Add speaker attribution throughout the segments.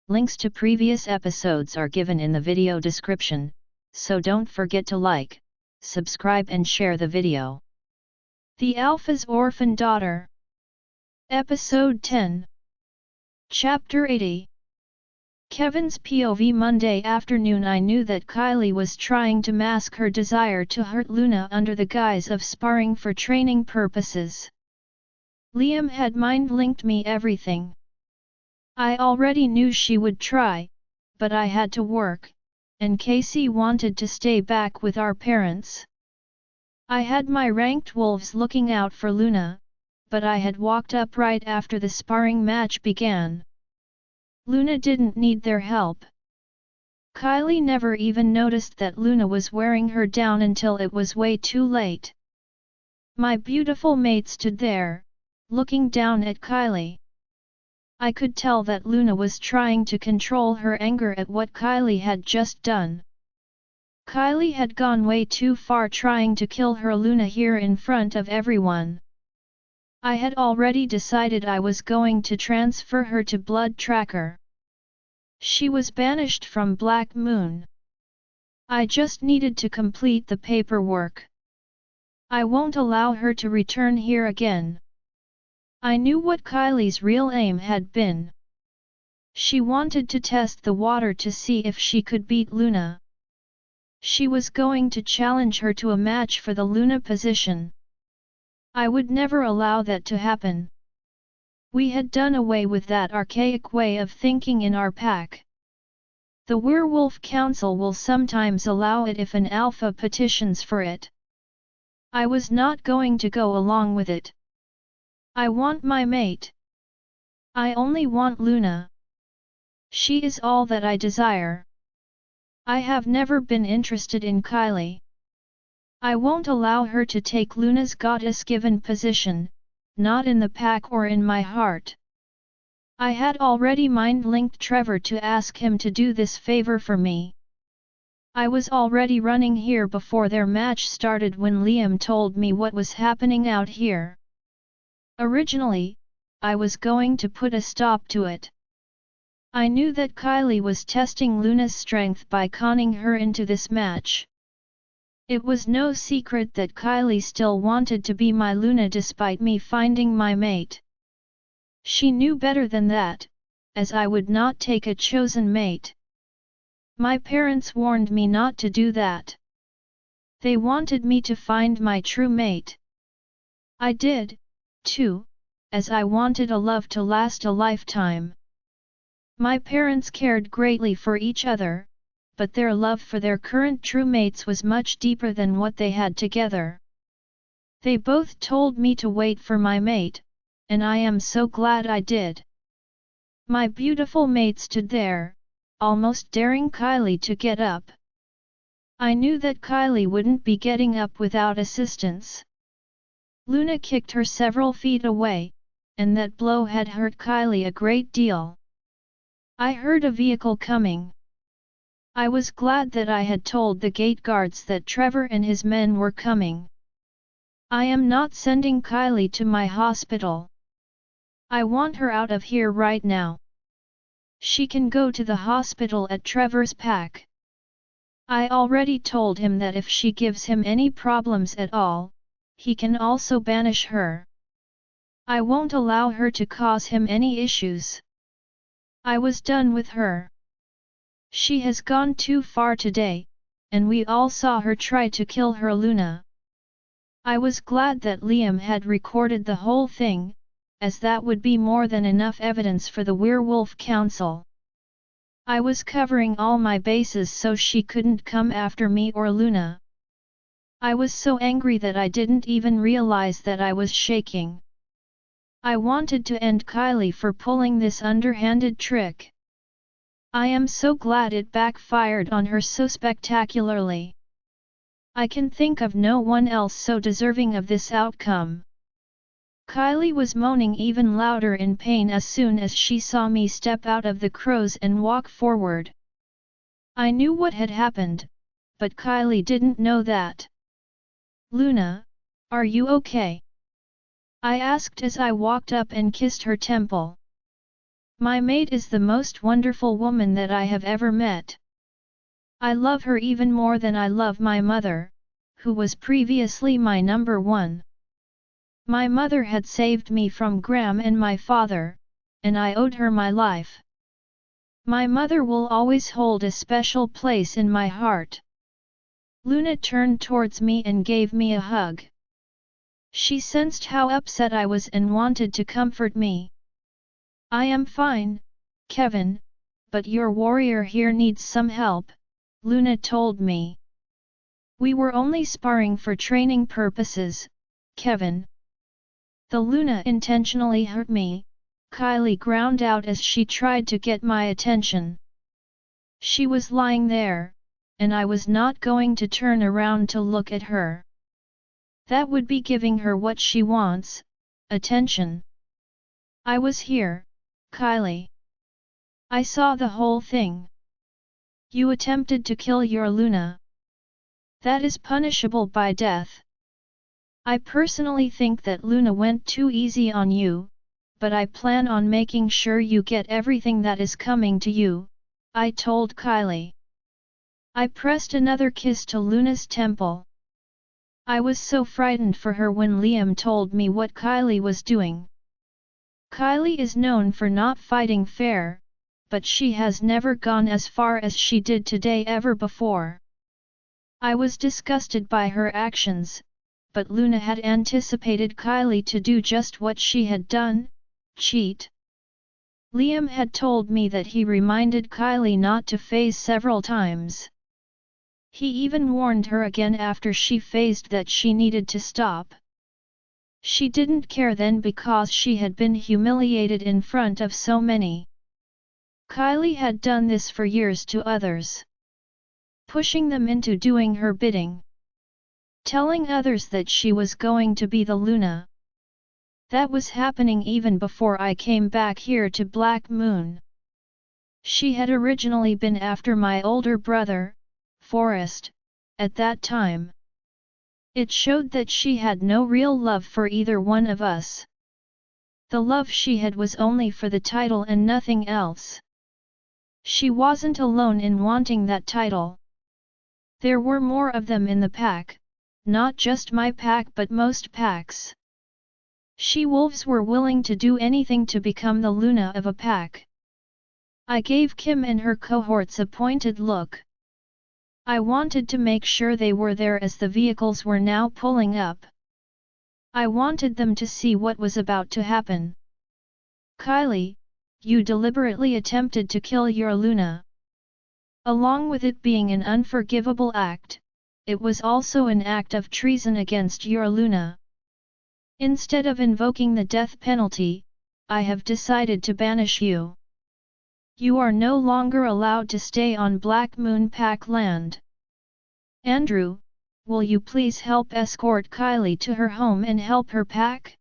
Speaker 1: Links to previous episodes are given in the video description, so don't forget to like, subscribe and share the video. The Alpha's Orphan Daughter. Episode 10. Chapter 80. Kevin's POV. Monday afternoon. I knew that Kylie was trying to mask her desire to hurt Lena under the guise of sparring for training purposes. Liam had mind-linked me everything. I already knew she would try, but I had to work, and Casey wanted to stay back with our parents. I had my ranked wolves looking out for Lena, but I had walked up right after the sparring match began. Lena didn't need their help. Kylie never even noticed that Lena was wearing her down until it was way too late. My beautiful mate stood there, looking down at Kylie. I could tell that Lena was trying to control her anger at what Kylie had just done. Kylie had gone way too far trying to kill her Lena here in front of everyone. I had already decided I was going to transfer her to Blood Tracker. She was banished from Black Moon. I just needed to complete the paperwork. I won't allow her to return here again. I knew what Kylie's real aim had been. She wanted to test the water to see if she could beat Lena. She was going to challenge her to a match for the Lena position. I would never allow that to happen. We had done away with that archaic way of thinking in our pack. The Werewolf Council will sometimes allow it if an alpha petitions for it. I was not going to go along with it. I want my mate. I only want Lena. She is all that I desire. I have never been interested in Kylie. I won't allow her to take Luna's goddess-given position, not in the pack or in my heart. I had already mind-linked Trevor to ask him to do this favor for me. I was already running here before their match started when Liam told me what was happening out here. Originally, I was going to put a stop to it. I knew that Kylie was testing Luna's strength by conning her into this match. It was no secret that Kylie still wanted to be my Lena despite me finding my mate. She knew better than that, as I would not take a chosen mate. My parents warned me not to do that. They wanted me to find my true mate. I did, too, as I wanted a love to last a lifetime. My parents cared greatly for each other, but their love for their current true mates was much deeper than what they had together. They both told me to wait for my mate, and I am so glad I did. My beautiful mate stood there, almost daring Kylie to get up. I knew that Kylie wouldn't be getting up without assistance. Lena kicked her several feet away, and that blow had hurt Kylie a great deal. I heard a vehicle coming. I was glad that I had told the gate guards that Trevor and his men were coming. I am not sending Kylie to my hospital. I want her out of here right now. She can go to the hospital at Trevor's pack. I already told him that if she gives him any problems at all, he can also banish her. I won't allow her to cause him any issues. I was done with her. She has gone too far today, and we all saw her try to kill her Lena. I was glad that Liam had recorded the whole thing, as that would be more than enough evidence for the Werewolf Council. I was covering all my bases so she couldn't come after me or Lena. I was so angry that I didn't even realize that I was shaking. I wanted to end Kylie for pulling this underhanded trick. I am so glad it backfired on her so spectacularly. I can think of no one else so deserving of this outcome. Kylie was moaning even louder in pain as soon as she saw me step out of the crows and walk forward. I knew what had happened, but Kylie didn't know that. "Lena, are you okay?" I asked as I walked up and kissed her temple. My mate is the most wonderful woman that I have ever met. I love her even more than I love my mother, who was previously my number one. My mother had saved me from Graham and my father, and I owed her my life. My mother will always hold a special place in my heart. Lena turned towards me and gave me a hug. She sensed how upset I was and wanted to comfort me. I am fine, Kevin, but your warrior here needs some help, Lena told me. We were only sparring for training purposes, Kevin. The Lena intentionally hurt me, Kylie ground out as she tried to get my attention. She was lying there, and I was not going to turn around to look at her. That would be giving her what she wants, attention. I was here, Kylie. I saw the whole thing. You attempted to kill your Lena. That is punishable by death. I personally think that Lena went too easy on you, but I plan on making sure you get everything that is coming to you, I told Kylie. I pressed another kiss to Lena's temple. I was so frightened for her when Liam told me what Kylie was doing. Kylie is known for not fighting fair, but she has never gone as far as she did today ever before. I was disgusted by her actions, but Lena had anticipated Kylie to do just what she had done, cheat. Liam had told me that he reminded Kylie not to phase several times. He even warned her again after she phased that she needed to stop. She didn't care then because she had been humiliated in front of so many. Kylie had done this for years to others, pushing them into doing her bidding, telling others that she was going to be the Lena. That was happening even before I came back here to Black Moon. She had originally been after my older brother, Forrest, at that time. It showed that she had no real love for either one of us. The love she had was only for the title and nothing else. She wasn't alone in wanting that title. There were more of them in the pack, not just my pack but most packs. She-wolves were willing to do anything to become the Lena of a pack. I gave Kim and her cohorts a pointed look. I wanted to make sure they were there as the vehicles were now pulling up. I wanted them to see what was about to happen. Kylie, you deliberately attempted to kill your Lena. Along with it being an unforgivable act, it was also an act of treason against your Lena. Instead of invoking the death penalty, I have decided to banish you. You are no longer allowed to stay on Black Moon Pack land. Andrew, will you please help escort Kylie to her home and help her pack?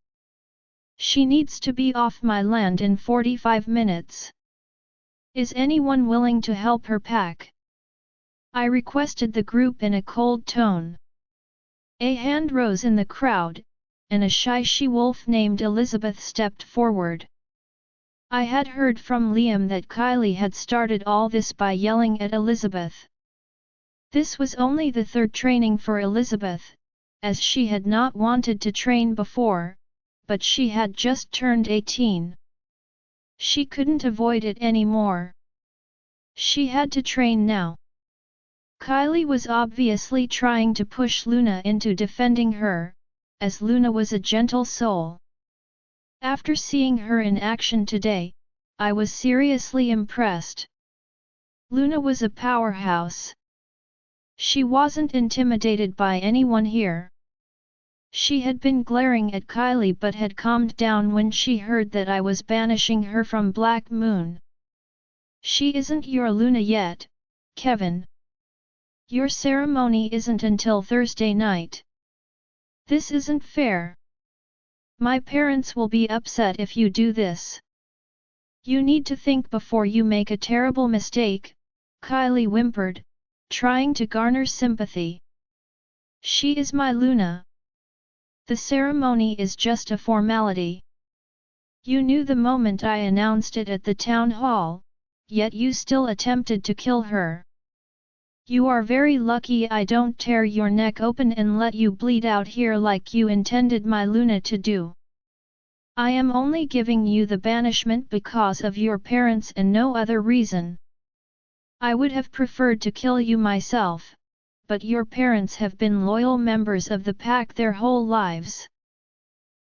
Speaker 1: She needs to be off my land in 45 minutes. Is anyone willing to help her pack? I requested the group in a cold tone. A hand rose in the crowd, and a shy she-wolf named Elizabeth stepped forward. I had heard from Liam that Kylie had started all this by yelling at Elizabeth. This was only the third training for Elizabeth, as she had not wanted to train before, but she had just turned 18. She couldn't avoid it anymore. She had to train now. Kylie was obviously trying to push Lena into defending her, as Lena was a gentle soul. After seeing her in action today, I was seriously impressed. Lena was a powerhouse. She wasn't intimidated by anyone here. She had been glaring at Kylie but had calmed down when she heard that I was banishing her from Black Moon. She isn't your Lena yet, Kevin. Your ceremony isn't until Thursday night. This isn't fair. My parents will be upset if you do this. You need to think before you make a terrible mistake, Kylie whimpered, trying to garner sympathy. She is my Lena. The ceremony is just a formality. You knew the moment I announced it at the town hall, yet you still attempted to kill her. You are very lucky I don't tear your neck open and let you bleed out here like you intended my Luna to do. I am only giving you the banishment because of your parents and no other reason. I would have preferred to kill you myself, but your parents have been loyal members of the pack their whole lives.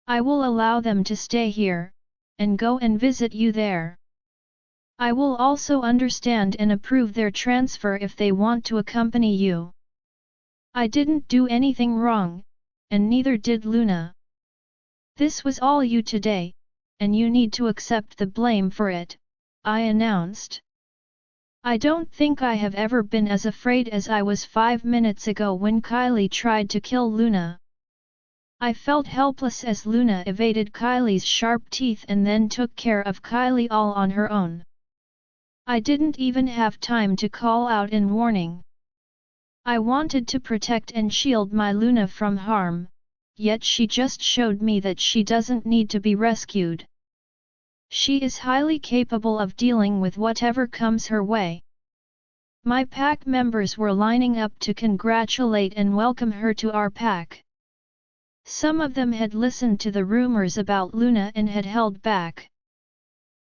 Speaker 1: I will allow them to stay here, and go and visit you there. I will also understand and approve their transfer if they want to accompany you. I didn't do anything wrong, and neither did Luna. This was all you today, and you need to accept the blame for it, I announced. I don't think I have ever been as afraid as I was 5 minutes ago when Kylie tried to kill Luna. I felt helpless as Luna evaded Kylie's sharp teeth and then took care of Kylie all on her own. I didn't even have time to call out in warning. I wanted to protect and shield my Luna from harm, yet she just showed me that she doesn't need to be rescued. She is highly capable of dealing with whatever comes her way. My pack members were lining up to congratulate and welcome her to our pack. Some of them had listened to the rumors about Luna and had held back.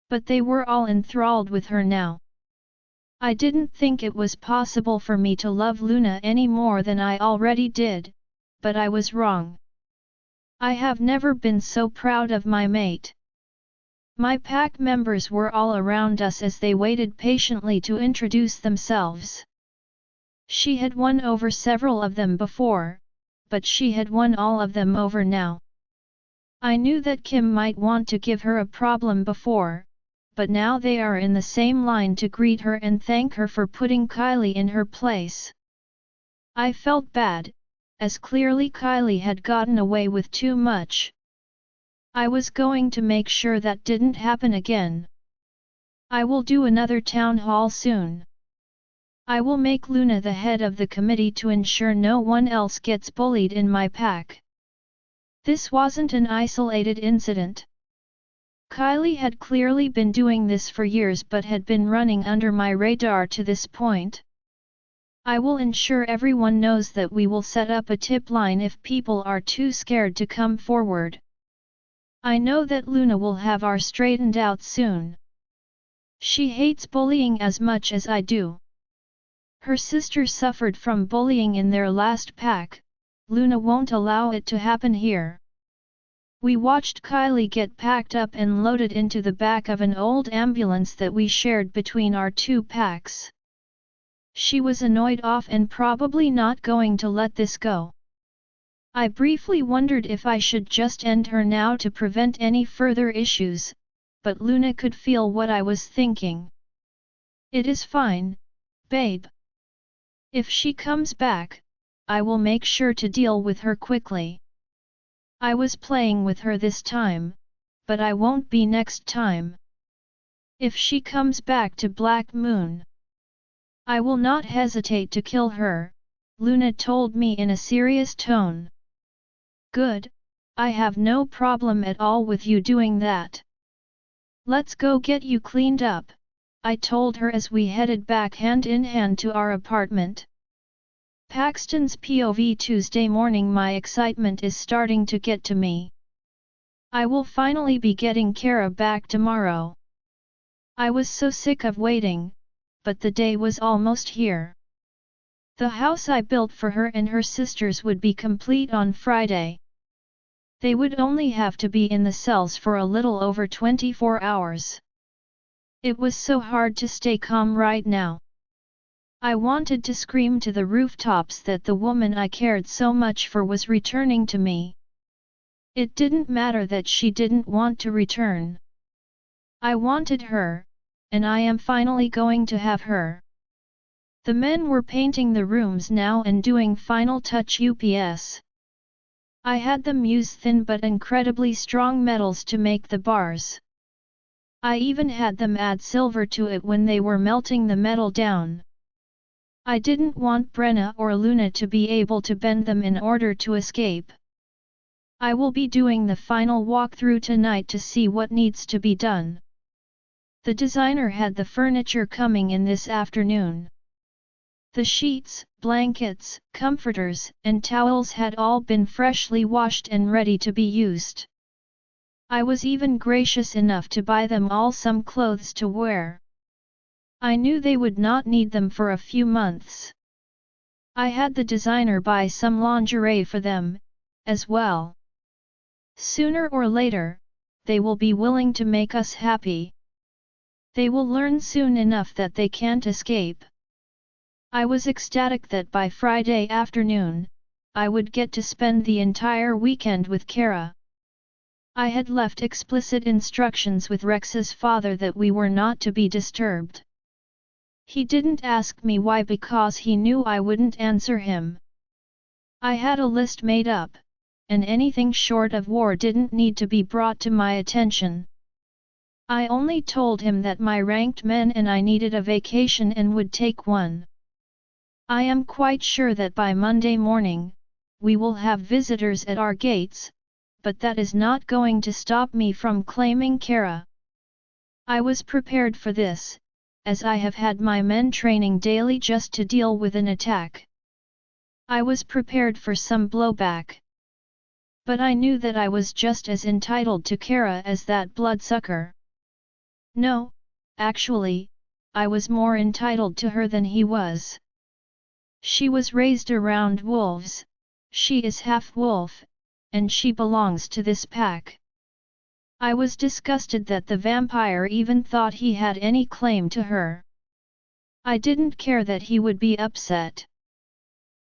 Speaker 1: But they were all enthralled with her now. I didn't think it was possible for me to love Luna any more than I already did, but I was wrong. I have never been so proud of my mate. My pack members were all around us as they waited patiently to introduce themselves. She had won over several of them before, but she had won all of them over now. I knew that Kim might want to give her a problem before, but now they are in the same line to greet her and thank her for putting Kylie in her place. I felt bad, as clearly Kylie had gotten away with too much. I was going to make sure that didn't happen again. I will do another town hall soon. I will make Luna the head of the committee to ensure no one else gets bullied in my pack. This wasn't an isolated incident. Kylie had clearly been doing this for years but had been running under my radar to this point. I will ensure everyone knows that we will set up a tip line if people are too scared to come forward. I know that Luna will have our straightened out soon. She hates bullying as much as I do. Her sister suffered from bullying in their last pack. Luna won't allow it to happen here. We watched Kylie get packed up and loaded into the back of an old ambulance that we shared between our two packs. She was annoyed off and probably not going to let this go. I briefly wondered if I should just end her now to prevent any further issues, but Luna could feel what I was thinking. It is fine, babe. If she comes back, I will make sure to deal with her quickly. I was playing with her this time, but I won't be next time. If she comes back to Black Moon, I will not hesitate to kill her, Luna told me in a serious tone. Good, I have no problem at all with you doing that. Let's go get you cleaned up, I told her as we headed back hand in hand to our apartment. Paxton's POV Tuesday morning. My excitement is starting to get to me. I will finally be getting Kara back tomorrow. I was so sick of waiting, but the day was almost here. The house I built for her and her sisters would be complete on Friday. They would only have to be in the cells for a little over 24 hours. It was so hard to stay calm right now. I wanted to scream to the rooftops that the woman I cared so much for was returning to me. It didn't matter that she didn't want to return. I wanted her, and I am finally going to have her. The men were painting the rooms now and doing final touch ups. I had them use thin but incredibly strong metals to make the bars. I even had them add silver to it when they were melting the metal down. I didn't want Brenna or Luna to be able to bend them in order to escape. I will be doing the final walkthrough tonight to see what needs to be done. The designer had the furniture coming in this afternoon. The sheets, blankets, comforters, and towels had all been freshly washed and ready to be used. I was even gracious enough to buy them all some clothes to wear. I knew they would not need them for a few months. I had the designer buy some lingerie for them, as well. Sooner or later, they will be willing to make us happy. They will learn soon enough that they can't escape. I was ecstatic that by Friday afternoon, I would get to spend the entire weekend with Kara. I had left explicit instructions with Rex's father that we were not to be disturbed. He didn't ask me why because he knew I wouldn't answer him. I had a list made up, and anything short of war didn't need to be brought to my attention. I only told him that my ranked men and I needed a vacation and would take one. I am quite sure that by Monday morning, we will have visitors at our gates, but that is not going to stop me from claiming Kara. I was prepared for this, as I have had my men training daily just to deal with an attack. I was prepared for some blowback. But I knew that I was just as entitled to Kara as that bloodsucker. No, actually, I was more entitled to her than he was. She was raised around wolves, she is half wolf, and she belongs to this pack. I was disgusted that the vampire even thought he had any claim to her. I didn't care that he would be upset.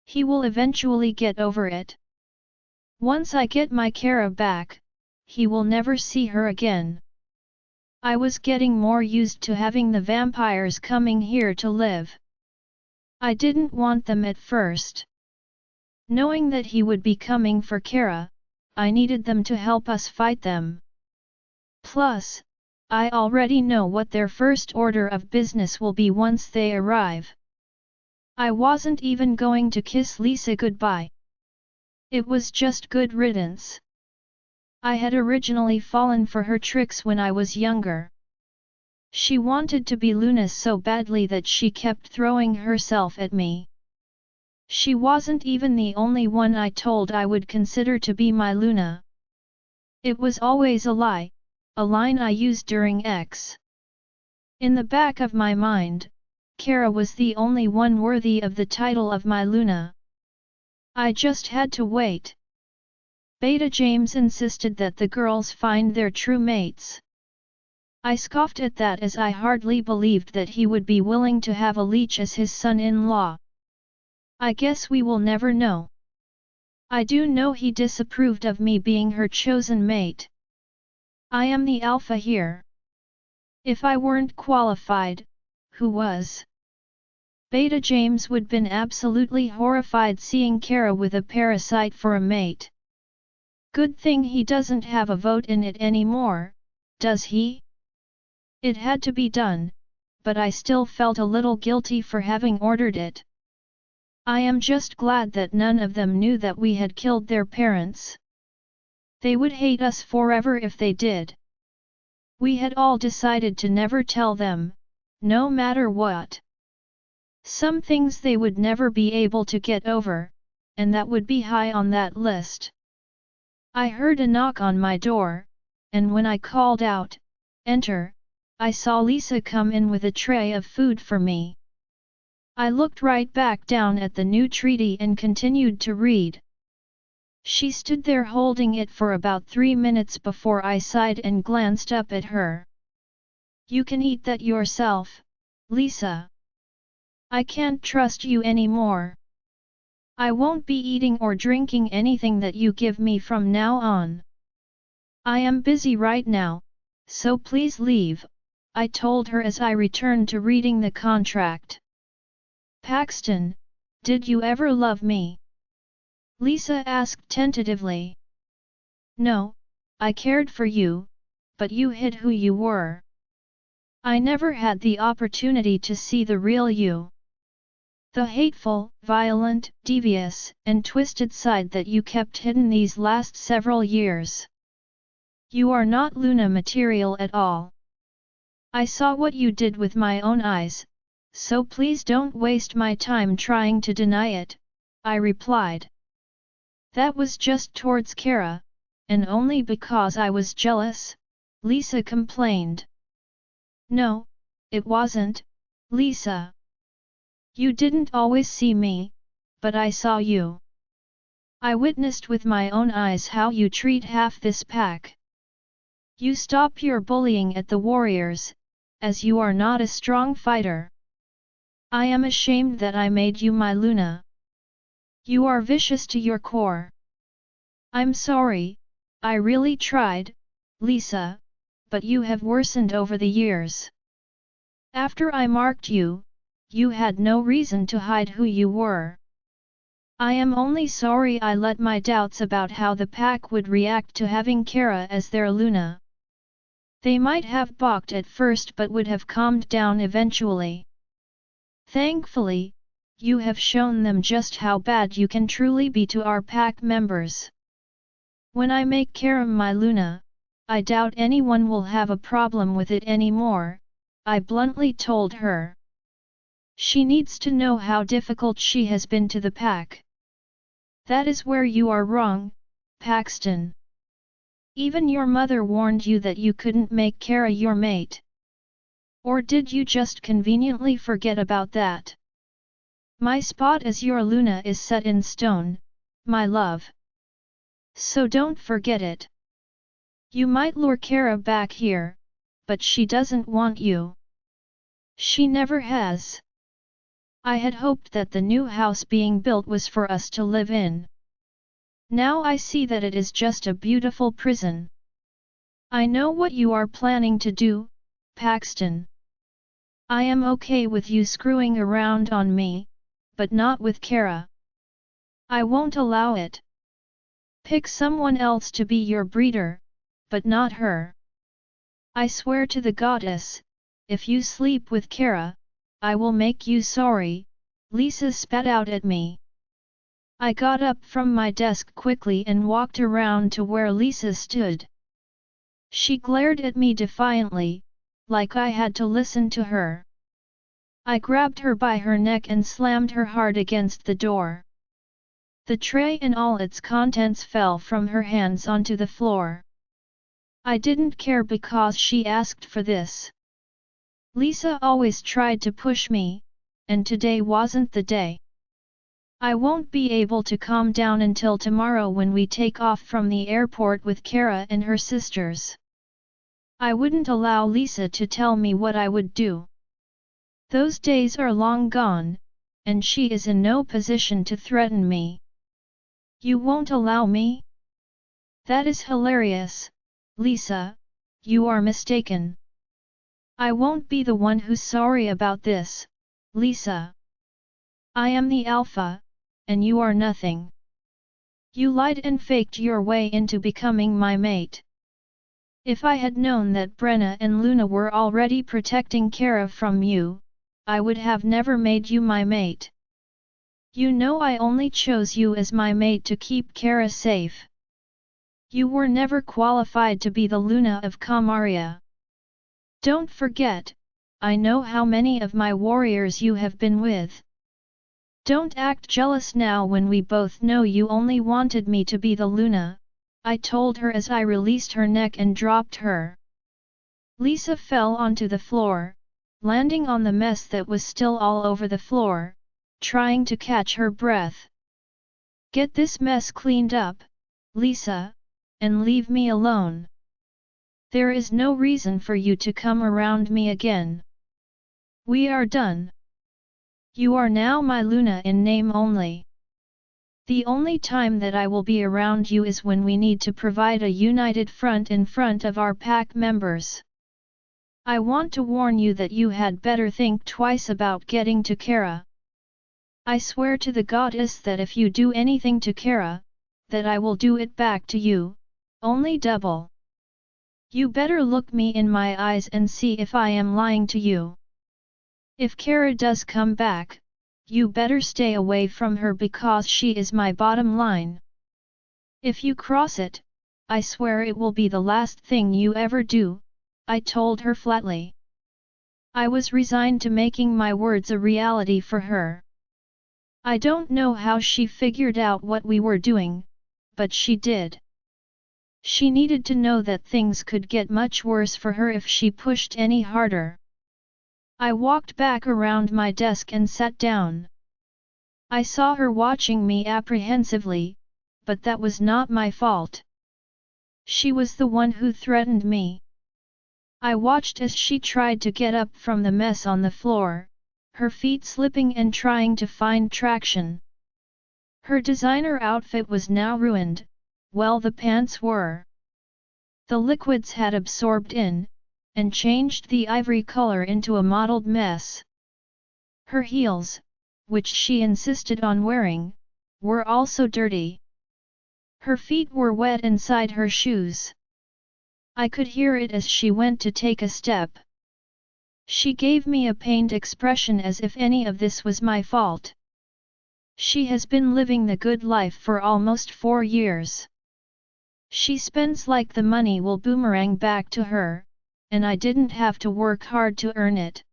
Speaker 1: He will eventually get over it. Once I get my Kara back, he will never see her again. I was getting more used to having the vampires coming here to live. I didn't want them at first. Knowing that he would be coming for Kara, I needed them to help us fight them. Plus, I already know what their first order of business will be once they arrive. I wasn't even going to kiss Lisa goodbye. It was just good riddance. I had originally fallen for her tricks when I was younger. She wanted to be Luna so badly that she kept throwing herself at me. She wasn't even the only one I told I would consider to be my Luna. It was always a lie, a line I used during X. In the back of my mind, Kara was the only one worthy of the title of my Luna. I just had to wait. Beta James insisted that the girls find their true mates. I scoffed at that as I hardly believed that he would be willing to have a leech as his son-in-law. I guess we will never know. I do know he disapproved of me being her chosen mate. I am the alpha here. If I weren't qualified, who was? Beta James would been absolutely horrified seeing Kara with a parasite for a mate. Good thing he doesn't have a vote in it anymore, does he? It had to be done, but I still felt a little guilty for having ordered it. I am just glad that none of them knew that we had killed their parents. They would hate us forever if they did. We had all decided to never tell them, no matter what. Some things they would never be able to get over, and that would be high on that list. I heard a knock on my door, and when I called out, "Enter," I saw Lisa come in with a tray of food for me. I looked right back down at the new treaty and continued to read. She stood there holding it for about 3 minutes before I sighed and glanced up at her. "You can eat that yourself, Lisa. I can't trust you anymore. I won't be eating or drinking anything that you give me from now on. I am busy right now, so please leave," I told her as I returned to reading the contract. "Paxton, did you ever love me?" Lisa asked tentatively. "No, I cared for you, but you hid who you were. I never had the opportunity to see the real you." The hateful, violent, devious, and twisted side that you kept hidden these last several years. You are not Luna material at all. I saw what you did with my own eyes, so please don't waste my time trying to deny it, I replied. That was just towards Kara, and only because I was jealous, Lisa complained. No, it wasn't, Lisa. You didn't always see me, but I saw you. I witnessed with my own eyes how you treat half this pack. You stop your bullying at the warriors, as you are not a strong fighter. I am ashamed that I made you my Luna. You are vicious to your core. I'm sorry, I really tried, Lisa, but you have worsened over the years. After I marked you, you had no reason to hide who you were. I am only sorry I let my doubts about how the pack would react to having Kara as their Luna. They might have balked at first but would have calmed down eventually. Thankfully, you have shown them just how bad you can truly be to our pack members. When I make Kara my Luna, I doubt anyone will have a problem with it anymore, I bluntly told her. She needs to know how difficult she has been to the pack. That is where you are wrong, Paxton. Even your mother warned you that you couldn't make Kara your mate. Or did you just conveniently forget about that? My spot as your Luna is set in stone, my love. So don't forget it. You might lure Kara back here, but she doesn't want you. She never has. I had hoped that the new house being built was for us to live in. Now I see that it is just a beautiful prison. I know what you are planning to do, Paxton. I am okay with you screwing around on me, but not with Kara. I won't allow it. Pick someone else to be your breeder, but not her. I swear to the goddess, if you sleep with Kara, I will make you sorry, Lisa spat out at me. I got up from my desk quickly and walked around to where Lisa stood. She glared at me defiantly, like I had to listen to her. I grabbed her by her neck and slammed her hard against the door. The tray and all its contents fell from her hands onto the floor. I didn't care because she asked for this. Lisa always tried to push me, and today wasn't the day. I won't be able to calm down until tomorrow when we take off from the airport with Kara and her sisters. I wouldn't allow Lisa to tell me what I would do. Those days are long gone, and she is in no position to threaten me. You won't allow me? That is hilarious, Lisa, you are mistaken. I won't be the one who's sorry about this, Lisa. I am the alpha, and you are nothing. You lied and faked your way into becoming my mate. If I had known that Brenna and Luna were already protecting Kara from you, I would have never made you my mate. You know I only chose you as my mate to keep Kara safe. You were never qualified to be the Luna of Kamaria. Don't forget, I know how many of my warriors you have been with. Don't act jealous now when we both know you only wanted me to be the Luna, I told her as I released her neck and dropped her. Lisa fell onto the floor, landing on the mess that was still all over the floor, trying to catch her breath. Get this mess cleaned up, Lisa, and leave me alone. There is no reason for you to come around me again. We are done. You are now my Luna in name only. The only time that I will be around you is when we need to provide a united front in front of our pack members. I want to warn you that you had better think twice about getting to Kara. I swear to the goddess that if you do anything to Kara, that I will do it back to you, only double. You better look me in my eyes and see if I am lying to you. If Kara does come back, You better stay away from her because she is my bottom line. If you cross it, I swear it will be the last thing you ever do, I told her flatly. I was resigned to making my words a reality for her. I don't know how she figured out what we were doing, but she did. She needed to know that things could get much worse for her if she pushed any harder. I walked back around my desk and sat down. I saw her watching me apprehensively, but that was not my fault. She was the one who threatened me. I watched as she tried to get up from the mess on the floor, her feet slipping and trying to find traction. Her designer outfit was now ruined, well the pants were. The liquids had absorbed in, and changed the ivory color into a mottled mess. Her heels, which she insisted on wearing, were also dirty. Her feet were wet inside her shoes. I could hear it as she went to take a step. She gave me a pained expression as if any of this was my fault. She has been living the good life for almost 4 years. She spends like the money will boomerang back to her, and I didn't have to work hard to earn it.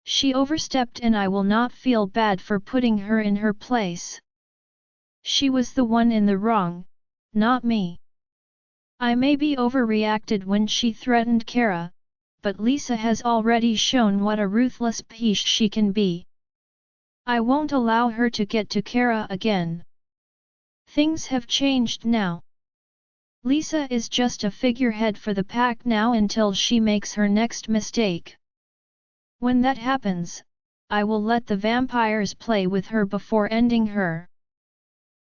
Speaker 1: She overstepped and I will not feel bad for putting her in her place. She was the one in the wrong, not me. I maybe overreacted when she threatened Kara, but Lisa has already shown what a ruthless piece she can be. I won't allow her to get to Kara again. Things have changed now. Lisa is just a figurehead for the pack now until she makes her next mistake. When that happens, I will let the vampires play with her before ending her.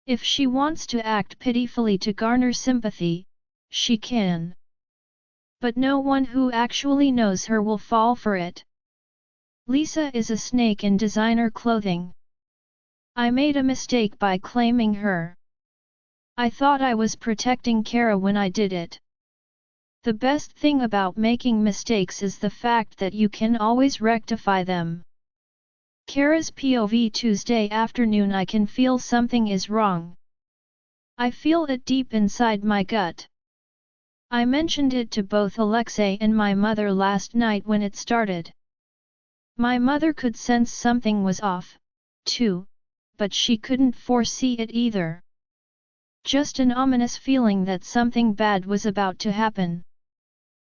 Speaker 1: If she wants to act pitifully to garner sympathy, she can. But no one who actually knows her will fall for it. Lisa is a snake in designer clothing. I made a mistake by claiming her. I thought I was protecting Kara when I did it. The best thing about making mistakes is the fact that you can always rectify them. Kara's POV Tuesday afternoon. I can feel something is wrong. I feel it deep inside my gut. I mentioned it to both Alexei and my mother last night when it started. My mother could sense something was off, too, but she couldn't foresee it either. Just an ominous feeling that something bad was about to happen.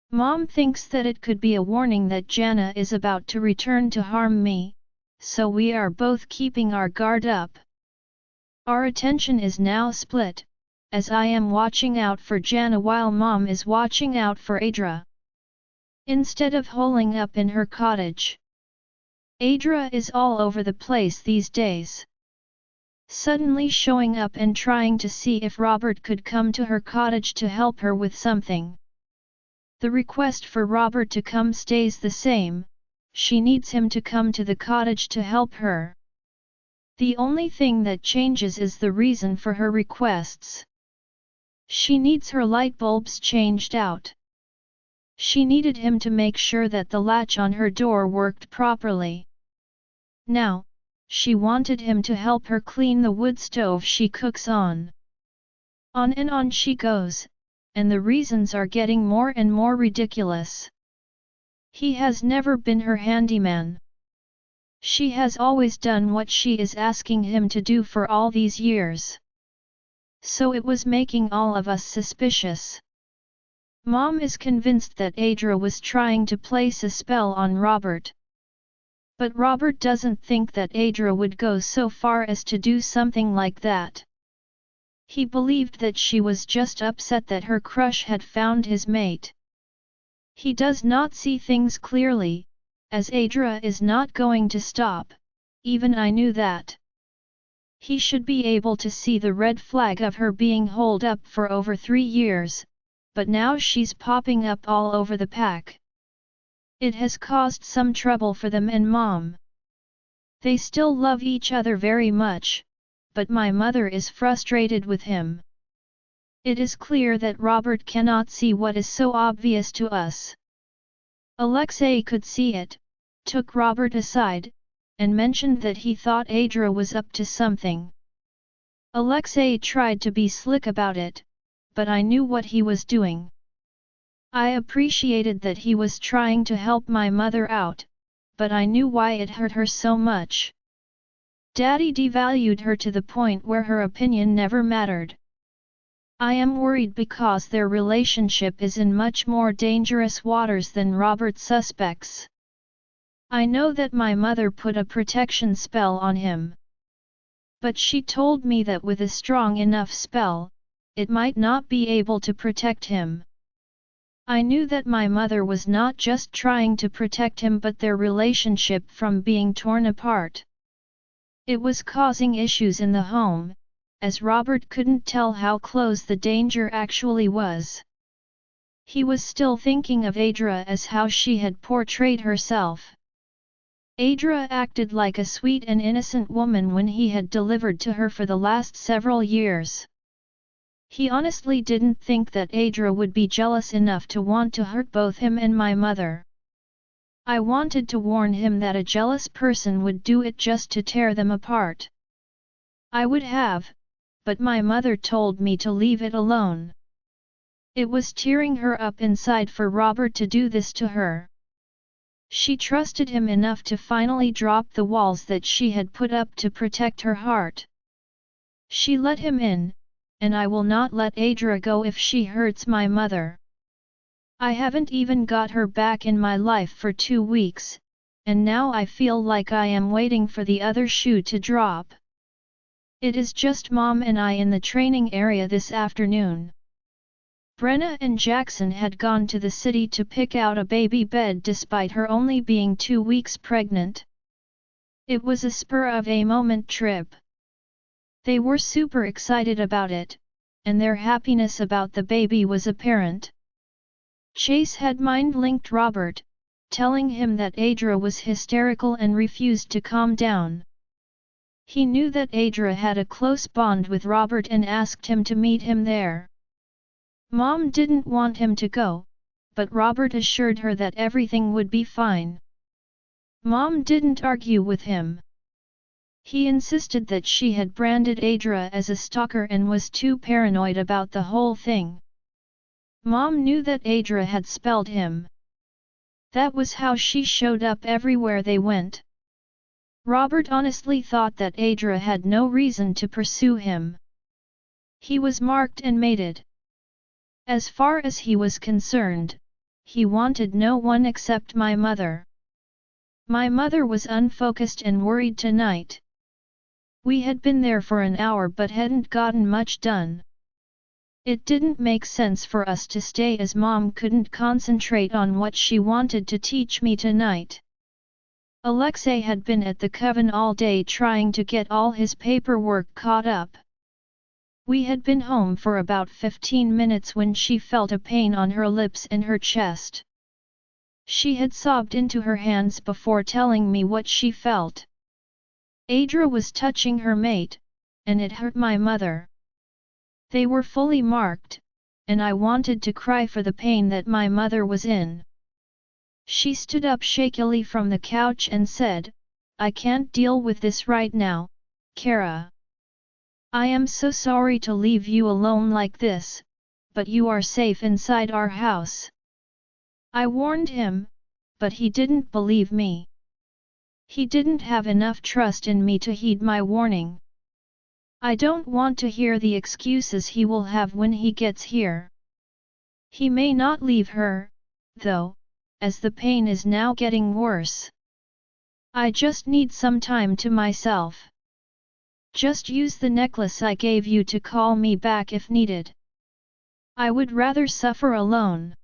Speaker 1: Mom thinks that it could be a warning that Jana is about to return to harm me, so we are both keeping our guard up. Our attention is now split, as I am watching out for Jana while Mom is watching out for Adra. Instead of holing up in her cottage, Adra is all over the place these days. Suddenly showing up and trying to see if Robert could come to her cottage to help her with something. The request for Robert to come stays the same, she needs him to come to the cottage to help her. The only thing that changes is the reason for her requests. She needs her light bulbs changed out. She needed him to make sure that the latch on her door worked properly. Now, she wanted him to help her clean the wood stove she cooks on. On and on she goes, and the reasons are getting more and more ridiculous. He has never been her handyman. She has always done what she is asking him to do for all these years. So it was making all of us suspicious. Mom is convinced that Adra was trying to place a spell on Robert. But Robert doesn't think that Adra would go so far as to do something like that. He believed that she was just upset that her crush had found his mate. He does not see things clearly, as Adra is not going to stop, even I knew that. He should be able to see the red flag of her being holed up for over 3 years, but now she's popping up all over the pack. It has caused some trouble for them and Mom. They still love each other very much, but my mother is frustrated with him. It is clear that Robert cannot see what is so obvious to us. Alexei could see it, took Robert aside, and mentioned that he thought Adra was up to something. Alexei tried to be slick about it, but I knew what he was doing. I appreciated that he was trying to help my mother out, but I knew why it hurt her so much. Daddy devalued her to the point where her opinion never mattered. I am worried because their relationship is in much more dangerous waters than Robert suspects. I know that my mother put a protection spell on him. But she told me that with a strong enough spell, it might not be able to protect him. I knew that my mother was not just trying to protect him but their relationship from being torn apart. It was causing issues in the home, as Robert couldn't tell how close the danger actually was. He was still thinking of Adra as how she had portrayed herself. Adra acted like a sweet and innocent woman when he had delivered to her for the last several years. He honestly didn't think that Adra would be jealous enough to want to hurt both him and my mother. I wanted to warn him that a jealous person would do it just to tear them apart. I would have, but my mother told me to leave it alone. It was tearing her up inside for Robert to do this to her. She trusted him enough to finally drop the walls that she had put up to protect her heart. She let him in, and I will not let Adra go if she hurts my mother. I haven't even got her back in my life for 2 weeks, and now I feel like I am waiting for the other shoe to drop. It is just Mom and I in the training area this afternoon. Brenna and Jackson had gone to the city to pick out a baby bed despite her only being 2 weeks pregnant. It was a spur-of-a-moment trip. They were super excited about it, and their happiness about the baby was apparent. Chase had mind-linked Robert, telling him that Adra was hysterical and refused to calm down. He knew that Adra had a close bond with Robert and asked him to meet him there. Mom didn't want him to go, but Robert assured her that everything would be fine. Mom didn't argue with him. He insisted that she had branded Adra as a stalker and was too paranoid about the whole thing. Mom knew that Adra had spelled him. That was how she showed up everywhere they went. Robert honestly thought that Adra had no reason to pursue him. He was marked and mated. As far as he was concerned, he wanted no one except my mother. My mother was unfocused and worried tonight. We had been there for an hour but hadn't gotten much done. It didn't make sense for us to stay as Mom couldn't concentrate on what she wanted to teach me tonight. Alexei had been at the coven all day trying to get all his paperwork caught up. We had been home for about 15 minutes when she felt a pain on her lips and her chest. She had sobbed into her hands before telling me what she felt. Adra was touching her mate, and it hurt my mother. They were fully marked, and I wanted to cry for the pain that my mother was in. She stood up shakily from the couch and said, "I can't deal with this right now, Kara. I am so sorry to leave you alone like this, but you are safe inside our house." I warned him, but he didn't believe me. He didn't have enough trust in me to heed my warning. I don't want to hear the excuses he will have when he gets here. He may not leave her, though, as the pain is now getting worse. I just need some time to myself. Just use the necklace I gave you to call me back if needed. I would rather suffer alone.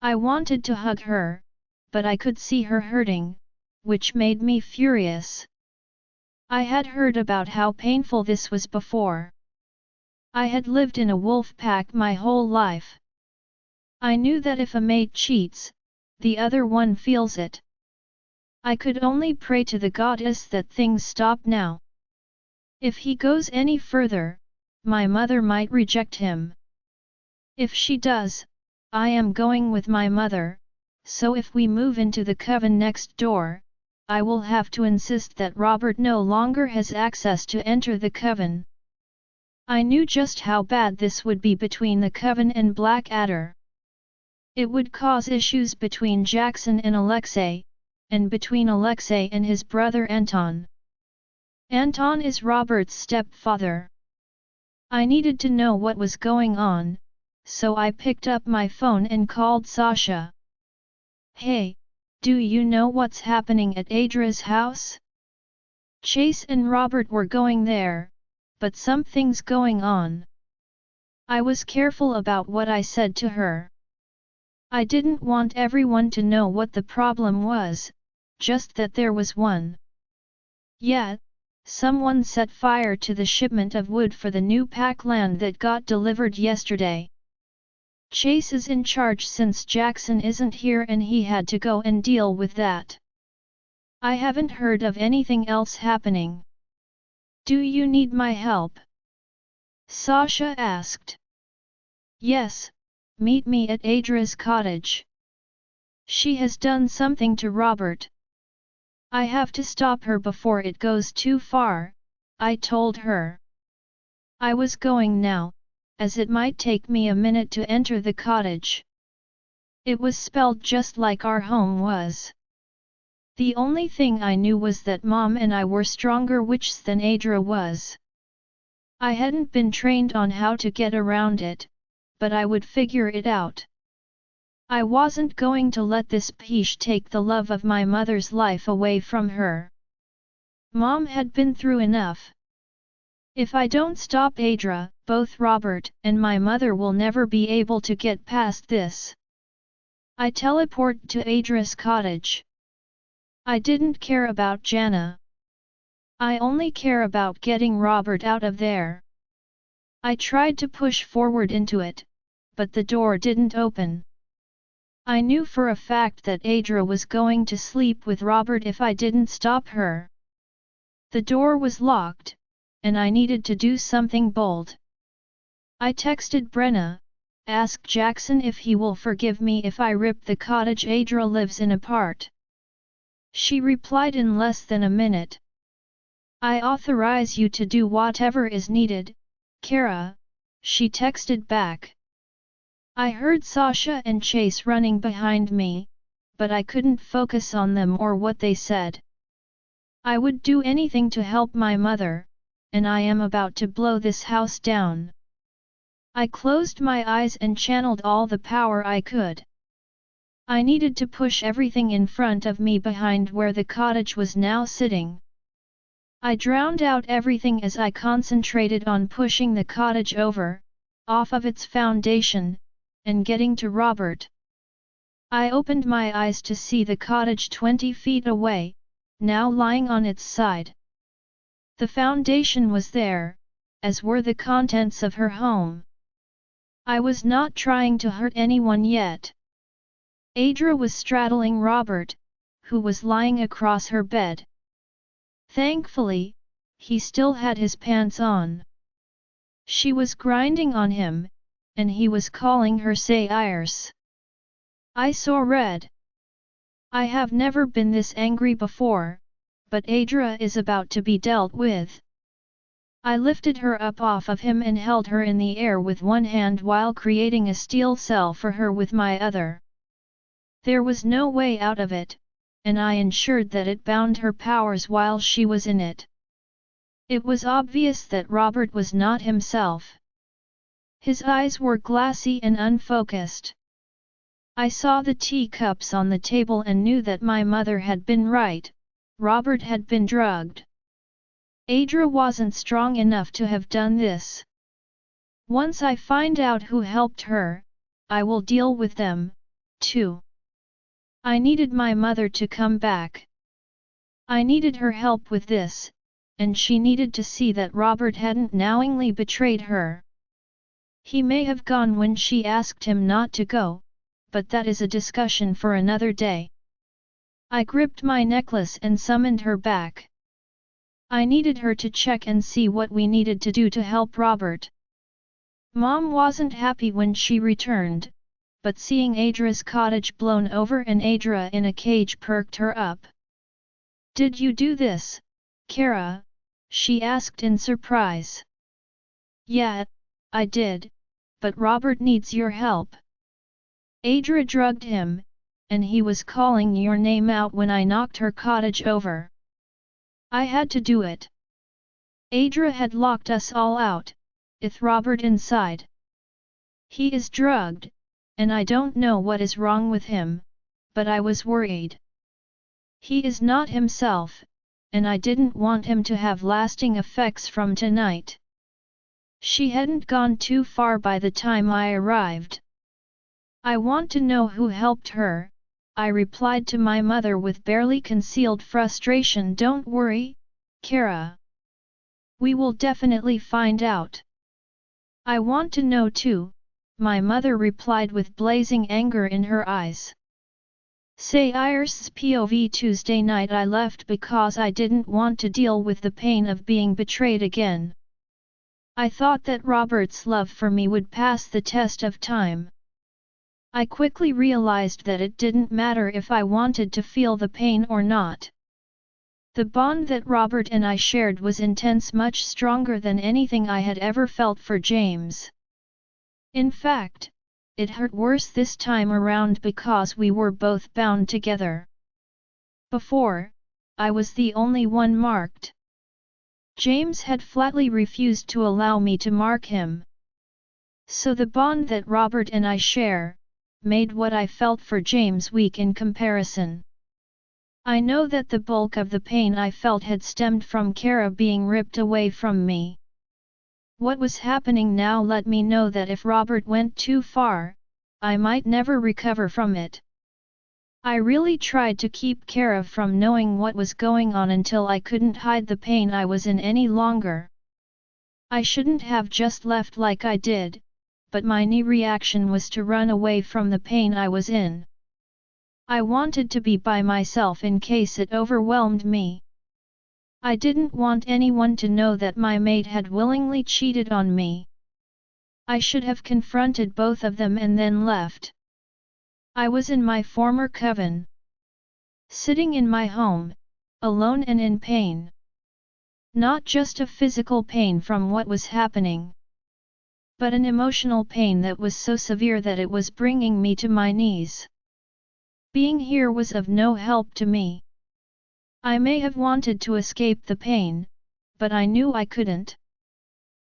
Speaker 1: I wanted to hug her, but I could see her hurting, which made me furious. I had heard about how painful this was before. I had lived in a wolf pack my whole life. I knew that if a mate cheats, the other one feels it. I could only pray to the goddess that things stop now. If he goes any further, my mother might reject him. If she does, I am going with my mother, so if we move into the coven next door, I will have to insist that Robert no longer has access to enter the coven. I knew just how bad this would be between the coven and Blackadder. It would cause issues between Jackson and Alexei, and between Alexei and his brother Anton. Anton is Robert's stepfather. I needed to know what was going on, so I picked up my phone and called Sasha. Hey, do you know what's happening at Adra's house? Chase and Robert were going there, but something's going on. I was careful about what I said to her. I didn't want everyone to know what the problem was, just that there was one. Yeah, someone set fire to the shipment of wood for the new pack land that got delivered yesterday. Chase is in charge since Jackson isn't here and he had to go and deal with that. I haven't heard of anything else happening. Do you need my help? Sasha asked. Yes, meet me at Adra's cottage. She has done something to Robert. I have to stop her before it goes too far, I told her. I was going now, as it might take me a minute to enter the cottage. It was spelled just like our home was. The only thing I knew was that Mom and I were stronger witches than Adra was. I hadn't been trained on how to get around it, but I would figure it out. I wasn't going to let this peach take the love of my mother's life away from her. Mom had been through enough. If I don't stop Adra, both Robert and my mother will never be able to get past this. I teleport to Adra's cottage. I didn't care about Jana. I only care about getting Robert out of there. I tried to push forward into it, but the door didn't open. I knew for a fact that Adra was going to sleep with Robert if I didn't stop her. The door was locked, and I needed to do something bold. I texted Brenna, asked Jackson if he will forgive me if I rip the cottage Adra lives in apart. She replied in less than a minute. I authorize you to do whatever is needed, Kara, she texted back. I heard Sasha and Chase running behind me, but I couldn't focus on them or what they said. I would do anything to help my mother, and I am about to blow this house down. I closed my eyes and channeled all the power I could. I needed to push everything in front of me behind where the cottage was now sitting. I drowned out everything as I concentrated on pushing the cottage over, off of its foundation, and getting to Robert. I opened my eyes to see the cottage 20 feet away, now lying on its side. The foundation was there, as were the contents of her home. I was not trying to hurt anyone yet. Adra was straddling Robert, who was lying across her bed. Thankfully, he still had his pants on. She was grinding on him, and he was calling her sayers. I saw red. I have never been this angry before, but Adra is about to be dealt with. I lifted her up off of him and held her in the air with one hand while creating a steel cell for her with my other. There was no way out of it, and I ensured that it bound her powers while she was in it. It was obvious that Robert was not himself. His eyes were glassy and unfocused. I saw the teacups on the table and knew that my mother had been right, Robert had been drugged. Adra wasn't strong enough to have done this. Once I find out who helped her, I will deal with them, too. I needed my mother to come back. I needed her help with this, and she needed to see that Robert hadn't knowingly betrayed her. He may have gone when she asked him not to go, but that is a discussion for another day. I gripped my necklace and summoned her back. I needed her to check and see what we needed to do to help Robert. Mom wasn't happy when she returned, but seeing Adra's cottage blown over and Adra in a cage perked her up. Did you do this, Kara? She asked in surprise. Yeah, I did, but Robert needs your help. Adra drugged him, and he was calling your name out when I knocked her cottage over. I had to do it. Adra had locked us all out, with Robert inside. He is drugged, and I don't know what is wrong with him, but I was worried. He is not himself, and I didn't want him to have lasting effects from tonight. She hadn't gone too far by the time I arrived. I want to know who helped her, I replied to my mother with barely concealed frustration. Don't worry, Kara. We will definitely find out. I want to know too, my mother replied with blazing anger in her eyes. Say Iris POV. Tuesday night I left because I didn't want to deal with the pain of being betrayed again. I thought that Robert's love for me would pass the test of time. I quickly realized that it didn't matter if I wanted to feel the pain or not. The bond that Robert and I shared was intense, much stronger than anything I had ever felt for James. In fact, it hurt worse this time around because we were both bound together. Before, I was the only one marked. James had flatly refused to allow me to mark him. So the bond that Robert and I share, made what I felt for James weak in comparison. I know that the bulk of the pain I felt had stemmed from Kara being ripped away from me. What was happening now let me know that if Robert went too far, I might never recover from it. I really tried to keep Kara from knowing what was going on until I couldn't hide the pain I was in any longer. I shouldn't have just left like I did, but my knee reaction was to run away from the pain I was in. I wanted to be by myself in case it overwhelmed me. I didn't want anyone to know that my mate had willingly cheated on me. I should have confronted both of them and then left. I was in my former coven. Sitting in my home, alone and in pain. Not just a physical pain from what was happening, but an emotional pain that was so severe that it was bringing me to my knees. Being here was of no help to me. I may have wanted to escape the pain, but I knew I couldn't.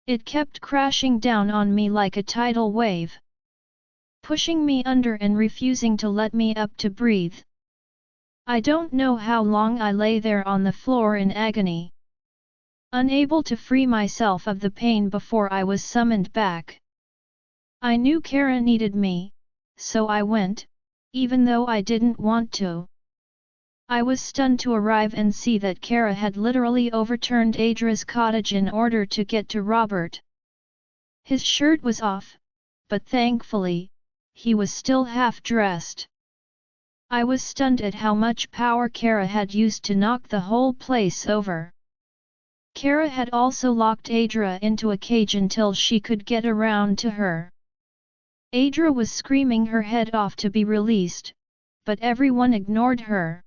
Speaker 1: It kept crashing down on me like a tidal wave, pushing me under and refusing to let me up to breathe. I don't know how long I lay there on the floor in agony, unable to free myself of the pain before I was summoned back. I knew Kara needed me, so I went, even though I didn't want to. I was stunned to arrive and see that Kara had literally overturned Adra's cottage in order to get to Robert. His shirt was off, but thankfully, he was still half-dressed. I was stunned at how much power Kara had used to knock the whole place over. Kara had also locked Adra into a cage until she could get around to her. Adra was screaming her head off to be released, but everyone ignored her.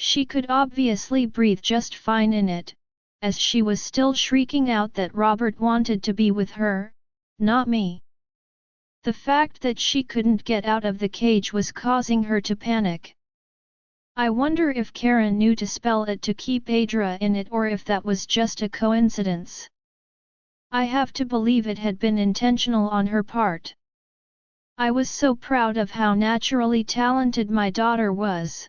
Speaker 1: She could obviously breathe just fine in it, as she was still shrieking out that Robert wanted to be with her, not me. The fact that she couldn't get out of the cage was causing her to panic. I wonder if Karen knew to spell it to keep Adra in it or if that was just a coincidence. I have to believe it had been intentional on her part. I was so proud of how naturally talented my daughter was.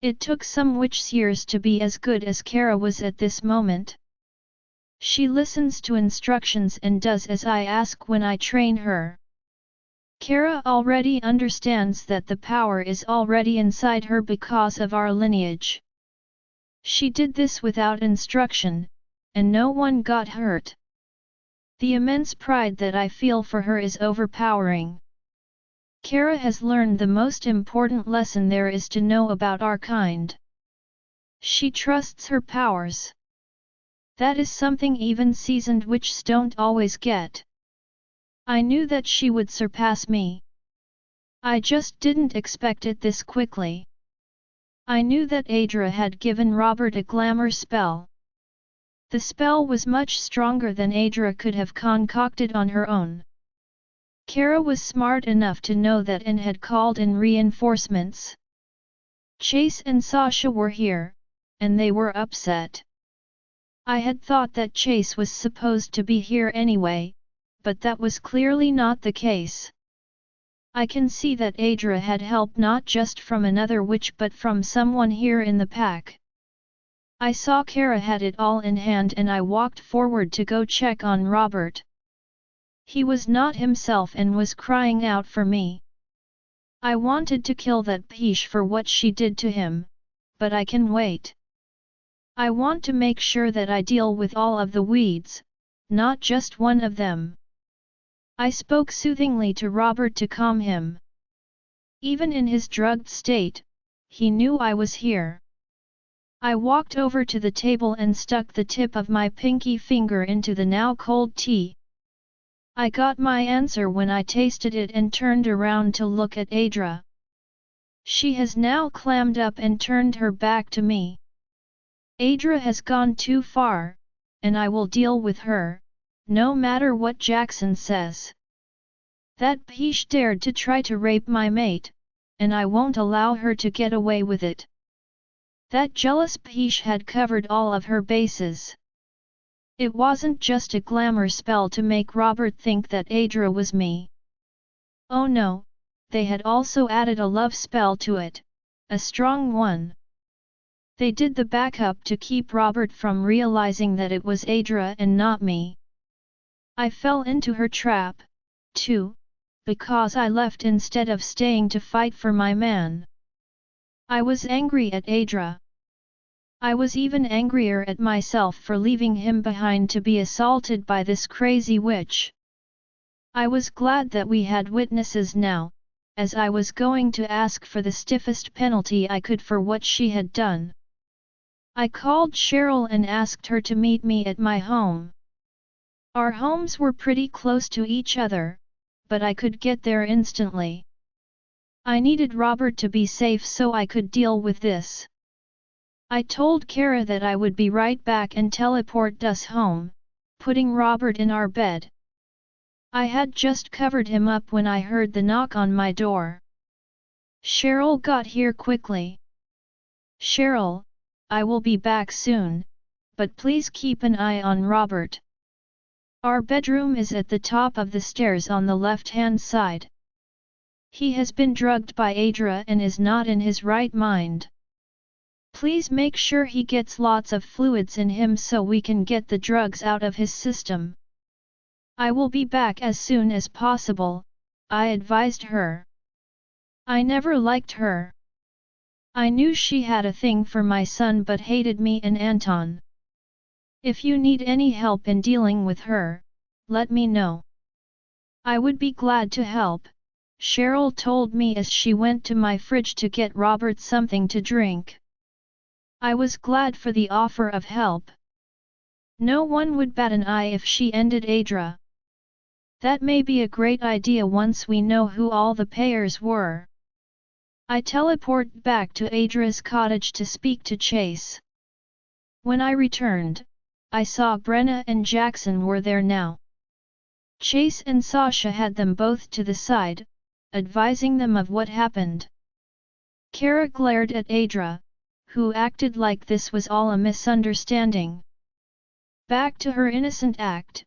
Speaker 1: It took some witch years to be as good as Kara was at this moment. She listens to instructions and does as I ask when I train her. Kara already understands that the power is already inside her because of our lineage. She did this without instruction, and no one got hurt. The immense pride that I feel for her is overpowering. Kara has learned the most important lesson there is to know about our kind. She trusts her powers. That is something even seasoned witches don't always get. I knew that she would surpass me. I just didn't expect it this quickly. I knew that Adra had given Robert a glamour spell. The spell was much stronger than Adra could have concocted on her own. Kara was smart enough to know that and had called in reinforcements. Chase and Sasha were here, and they were upset. I had thought that Chase was supposed to be here anyway, but that was clearly not the case. I can see that Adra had help not just from another witch but from someone here in the pack. I saw Kara had it all in hand and I walked forward to go check on Robert. He was not himself and was crying out for me. I wanted to kill that Pish for what she did to him, but I can wait. I want to make sure that I deal with all of the weeds, not just one of them. I spoke soothingly to Robert to calm him. Even in his drugged state, he knew I was here. I walked over to the table and stuck the tip of my pinky finger into the now cold tea. I got my answer when I tasted it and turned around to look at Adra. She has now clammed up and turned her back to me. Adra has gone too far, and I will deal with her, no matter what Jackson says. That Pish dared to try to rape my mate, and I won't allow her to get away with it. That jealous Pish had covered all of her bases. It wasn't just a glamour spell to make Robert think that Adra was me. Oh no, they had also added a love spell to it, a strong one. They did the backup to keep Robert from realizing that it was Adra and not me. I fell into her trap, too, because I left instead of staying to fight for my man. I was angry at Adra. I was even angrier at myself for leaving him behind to be assaulted by this crazy witch. I was glad that we had witnesses now, as I was going to ask for the stiffest penalty I could for what she had done. I called Cheryl and asked her to meet me at my home. Our homes were pretty close to each other, but I could get there instantly. I needed Robert to be safe so I could deal with this. I told Kara that I would be right back and teleport us home, putting Robert in our bed. I had just covered him up when I heard the knock on my door. Cheryl got here quickly. Cheryl, I will be back soon, but please keep an eye on Robert. Our bedroom is at the top of the stairs on the left-hand side. He has been drugged by Adra and is not in his right mind. Please make sure he gets lots of fluids in him so we can get the drugs out of his system. I will be back as soon as possible, I advised her. I never liked her. I knew she had a thing for my son but hated me and Anton. If you need any help in dealing with her, let me know. I would be glad to help, Cheryl told me as she went to my fridge to get Robert something to drink. I was glad for the offer of help. No one would bat an eye if she ended Adra. That may be a great idea once we know who all the payers were. I teleported back to Adra's cottage to speak to Chase. When I returned, I saw Brenna and Jackson were there now. Chase and Sasha had them both to the side, advising them of what happened. Kara glared at Adra, who acted like this was all a misunderstanding. Back to her innocent act,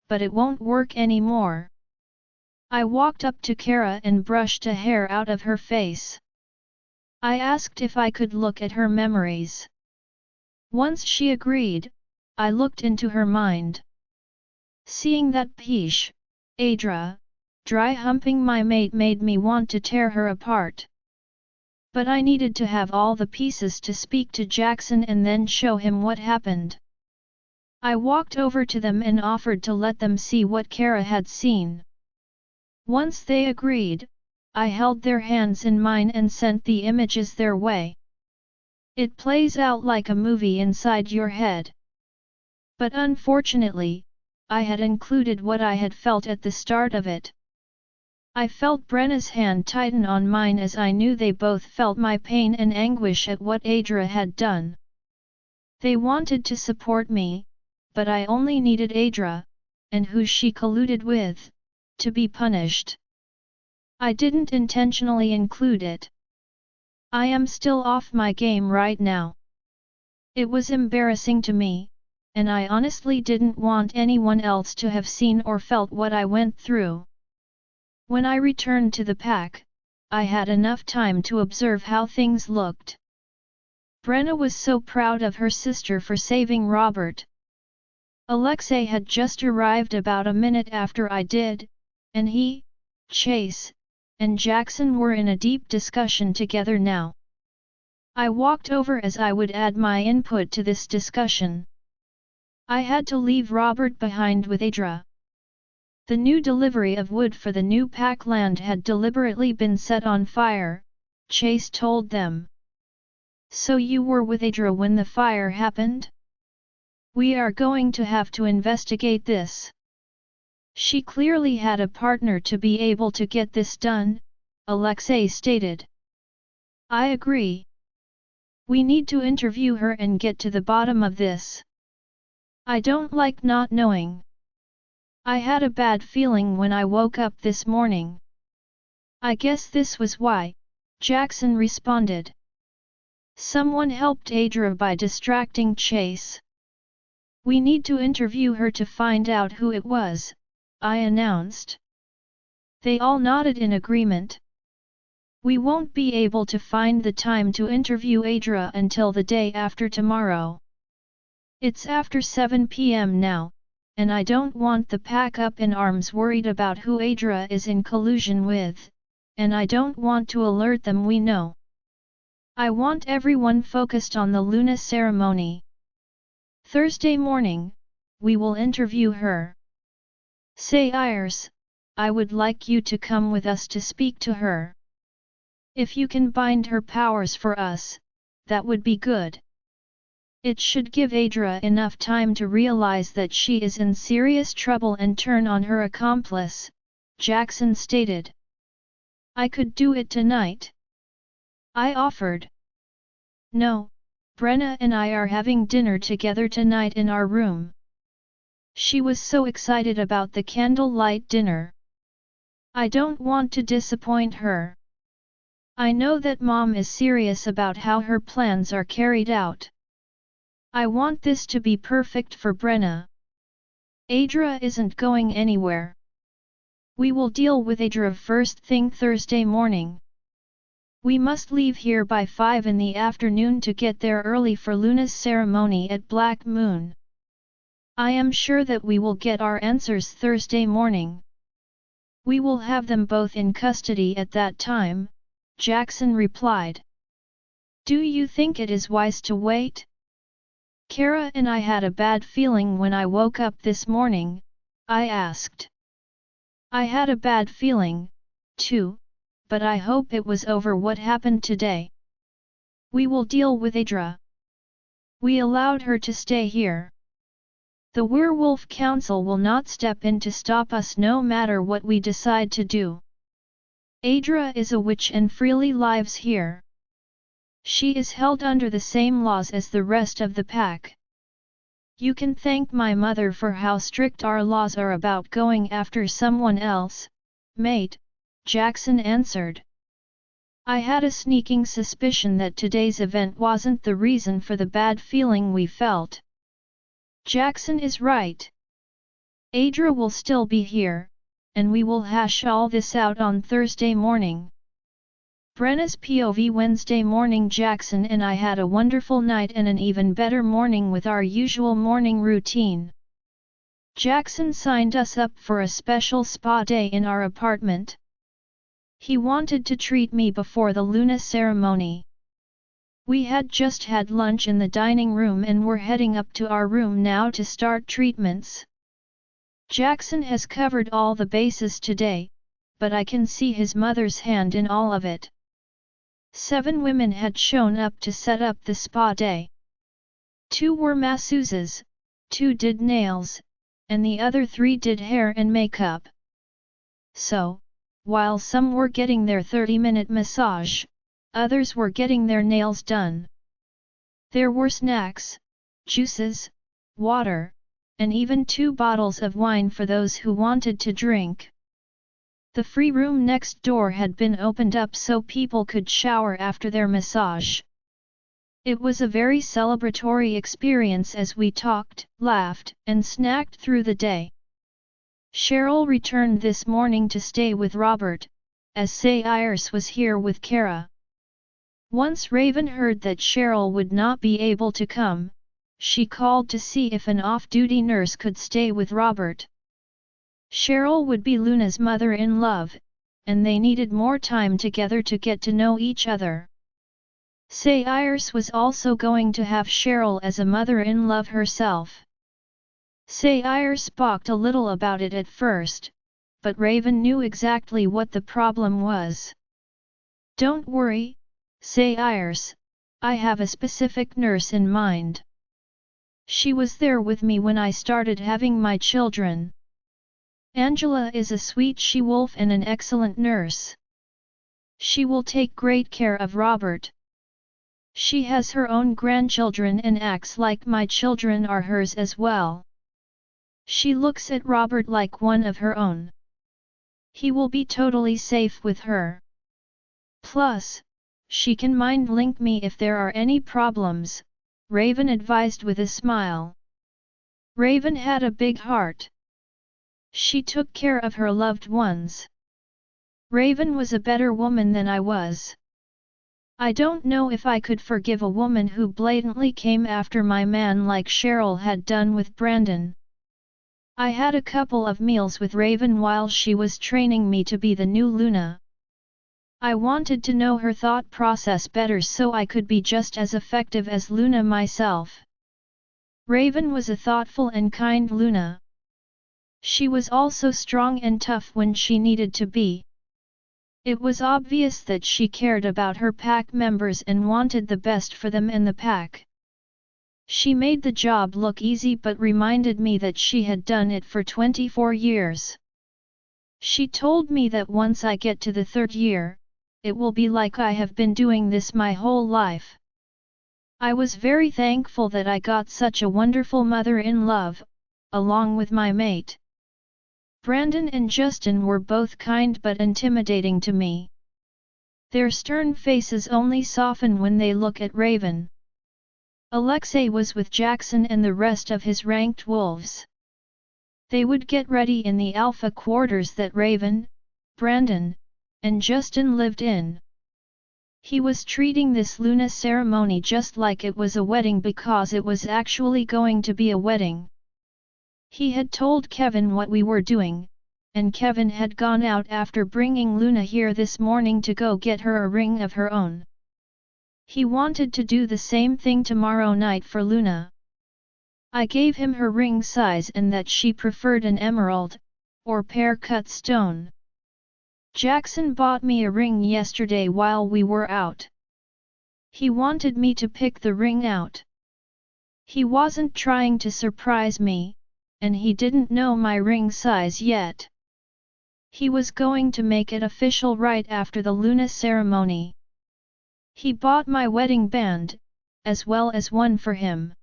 Speaker 1: but it won't work anymore. I walked up to Kara and brushed a hair out of her face. I asked if I could look at her memories. Once she agreed, I looked into her mind. Seeing that Pish, Adra, dry humping my mate made me want to tear her apart. But I needed to have all the pieces to speak to Jackson and then show him what happened. I walked over to them and offered to let them see what Kara had seen. Once they agreed, I held their hands in mine and sent the images their way. It plays out like a movie inside your head. But unfortunately, I had included what I had felt at the start of it. I felt Brenna's hand tighten on mine as I knew they both felt my pain and anguish at what Adra had done. They wanted to support me, but I only needed Adra, and who she colluded with, to be punished. I didn't intentionally include it. I am still off my game right now. It was embarrassing to me, and I honestly didn't want anyone else to have seen or felt what I went through. When I returned to the pack, I had enough time to observe how things looked. Brenna was so proud of her sister for saving Robert. Alexei had just arrived about a minute after I did, and he, Chase, and Jackson were in a deep discussion together now. I walked over as I would add my input to this discussion. I had to leave Robert behind with Adra. The new delivery of wood for the new pack land had deliberately been set on fire, Chase told them. So you were with Adra when the fire happened? We are going to have to investigate this. She clearly had a partner to be able to get this done, Alexei stated. I agree. We need to interview her and get to the bottom of this. I don't like not knowing. I had a bad feeling when I woke up this morning. I guess this was why, Jackson responded. Someone helped Adra by distracting Chase. We need to interview her to find out who it was, I announced. They all nodded in agreement. We won't be able to find the time to interview Adra until the day after tomorrow. It's after 7 p.m. now, and I don't want the pack up in arms worried about who Adra is in collusion with, and I don't want to alert them we know. I want everyone focused on the Luna ceremony. Thursday morning, we will interview her. Say Ayers, I would like you to come with us to speak to her. If you can bind her powers for us, that would be good. It should give Adra enough time to realize that she is in serious trouble and turn on her accomplice, Jackson stated. I could do it tonight. I offered. No, Brenna and I are having dinner together tonight in our room. She was so excited about the candlelight dinner. I don't want to disappoint her. I know that Mom is serious about how her plans are carried out. I want this to be perfect for Brenna. Adra isn't going anywhere. We will deal with Adra first thing Thursday morning. We must leave here by 5 in the afternoon to get there early for Luna's ceremony at Black Moon. I am sure that we will get our answers Thursday morning. We will have them both in custody at that time, Jackson replied. Do you think it is wise to wait? Kara and I had a bad feeling when I woke up this morning, I asked. I had a bad feeling, too, but I hope it was over what happened today. We will deal with Adra. We allowed her to stay here. The Werewolf Council will not step in to stop us no matter what we decide to do. Adra is a witch and freely lives here. She is held under the same laws as the rest of the pack. You can thank my mother for how strict our laws are about going after someone else, mate, Jackson answered. I had a sneaking suspicion that today's event wasn't the reason for the bad feeling we felt. Jackson is right. Adra will still be here, and we will hash all this out on Thursday morning. Brenna's POV Wednesday morning. Jackson and I had a wonderful night and an even better morning with our usual morning routine. Jackson signed us up for a special spa day in our apartment. He wanted to treat me before the Luna ceremony. We had just had lunch in the dining room and were heading up to our room now to start treatments. Jackson has covered all the bases today, but I can see his mother's hand in all of it. 7 women had shown up to set up the spa day. 2 were masseuses, 2 did nails, and the other 3 did hair and makeup. So, while some were getting their 30-minute massage, others were getting their nails done. There were snacks, juices, water, and even 2 bottles of wine for those who wanted to drink. The free room next door had been opened up so people could shower after their massage. It was a very celebratory experience as we talked, laughed, and snacked through the day. Cheryl returned this morning to stay with Robert, as Sayers was here with Kara. Once Raven heard that Cheryl would not be able to come, she called to see if an off-duty nurse could stay with Robert. Cheryl would be Luna's mother-in-law, and they needed more time together to get to know each other. Sayers was also going to have Cheryl as a mother-in-law herself. Sayers balked a little about it at first, but Raven knew exactly what the problem was. "Don't worry, Sayers, I have a specific nurse in mind. She was there with me when I started having my children. Angela is a sweet she-wolf and an excellent nurse. She will take great care of Robert. She has her own grandchildren and acts like my children are hers as well. She looks at Robert like one of her own. He will be totally safe with her. Plus, she can mind-link me if there are any problems," Raven advised with a smile. Raven had a big heart. She took care of her loved ones. Raven was a better woman than I was. I don't know if I could forgive a woman who blatantly came after my man like Cheryl had done with Brandon. I had a couple of meals with Raven while she was training me to be the new Luna. I wanted to know her thought process better so I could be just as effective as Luna myself. Raven was a thoughtful and kind Luna. She was also strong and tough when she needed to be. It was obvious that she cared about her pack members and wanted the best for them and the pack. She made the job look easy but reminded me that she had done it for 24 years. She told me that once I get to the 3rd year, it will be like I have been doing this my whole life. I was very thankful that I got such a wonderful mother-in-law, along with my mate. Brandon and Justin were both kind but intimidating to me. Their stern faces only soften when they look at Raven. Alexei was with Jackson and the rest of his ranked wolves. They would get ready in the alpha quarters that Raven, Brandon, and Justin lived in. He was treating this Luna ceremony just like it was a wedding because it was actually going to be a wedding. He had told Kevin what we were doing, and Kevin had gone out after bringing Luna here this morning to go get her a ring of her own. He wanted to do the same thing tomorrow night for Luna. I gave him her ring size and that she preferred an emerald, or pear-cut stone. Jackson bought me a ring yesterday while we were out. He wanted me to pick the ring out. He wasn't trying to surprise me, and he didn't know my ring size yet. He was going to make it official right after the Luna ceremony. He bought my wedding band, as well as one for him.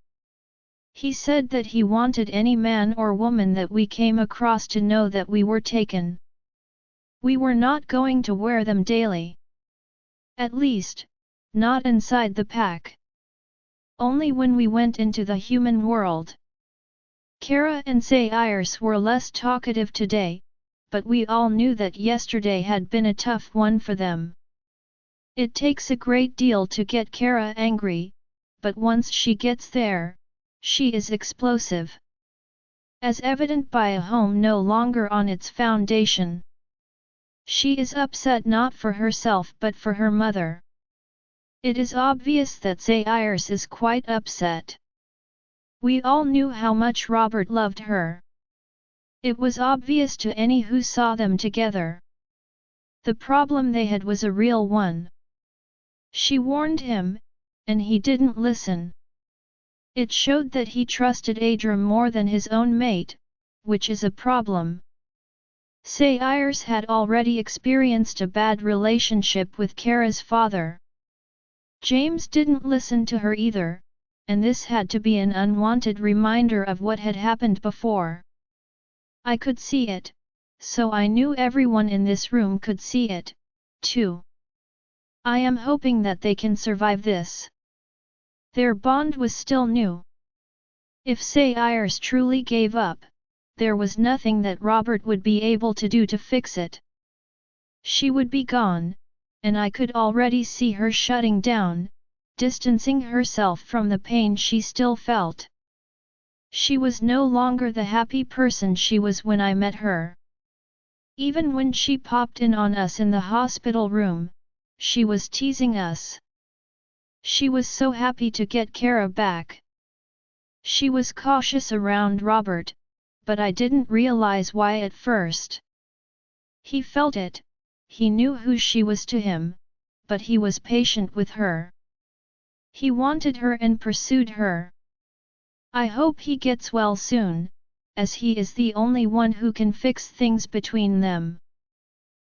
Speaker 1: He said that he wanted any man or woman that we came across to know that we were taken. We were not going to wear them daily. At least, not inside the pack. Only when we went into the human world. Kara and Sayers were less talkative today, but we all knew that yesterday had been a tough one for them. It takes a great deal to get Kara angry, but once she gets there, she is explosive. As evident by a home no longer on its foundation. She is upset not for herself but for her mother. It is obvious that Sayers is quite upset. We all knew how much Robert loved her. It was obvious to any who saw them together. The problem they had was a real one. She warned him, and he didn't listen. It showed that he trusted Adra more than his own mate, which is a problem. Sayers had already experienced a bad relationship with Kara's father. James didn't listen to her either, and this had to be an unwanted reminder of what had happened before. I could see it, so I knew everyone in this room could see it, too. I am hoping that they can survive this. Their bond was still new. If Sayers truly gave up, there was nothing that Robert would be able to do to fix it. She would be gone, and I could already see her shutting down, distancing herself from the pain she still felt. She was no longer the happy person she was when I met her. Even when she popped in on us in the hospital room, she was teasing us. She was so happy to get Kara back. She was cautious around Robert, but I didn't realize why at first. He felt it, he knew who she was to him, but he was patient with her. He wanted her and pursued her. I hope he gets well soon, as he is the only one who can fix things between them.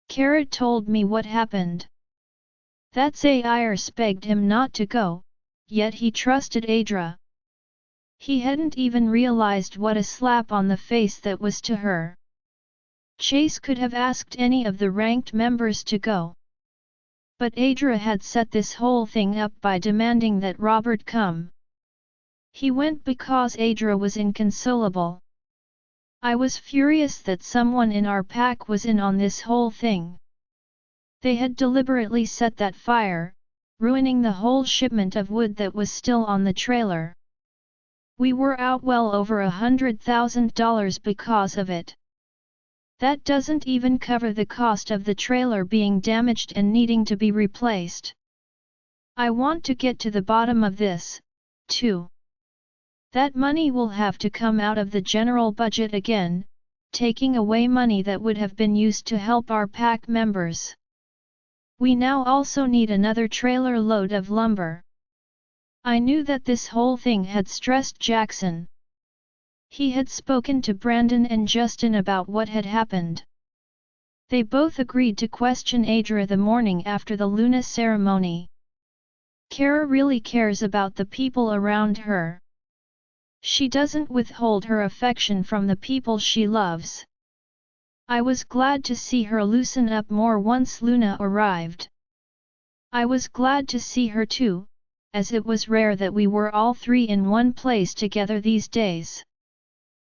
Speaker 1: Kara told me what happened. That Sayers begged him not to go, yet he trusted Adra. He hadn't even realized what a slap on the face that was to her. Chase could have asked any of the ranked members to go. But Adra had set this whole thing up by demanding that Robert come. He went because Adra was inconsolable. I was furious that someone in our pack was in on this whole thing. They had deliberately set that fire, ruining the whole shipment of wood that was still on the trailer. We were out well over $100,000 because of it. That doesn't even cover the cost of the trailer being damaged and needing to be replaced. I want to get to the bottom of this, too. That money will have to come out of the general budget again, taking away money that would have been used to help our pack members. We now also need another trailer load of lumber. I knew that this whole thing had stressed Jackson. He had spoken to Brandon and Justin about what had happened. They both agreed to question Adra the morning after the Luna ceremony. Kara really cares about the people around her. She doesn't withhold her affection from the people she loves. I was glad to see her loosen up more once Luna arrived. I was glad to see her too, as it was rare that we were all three in one place together these days.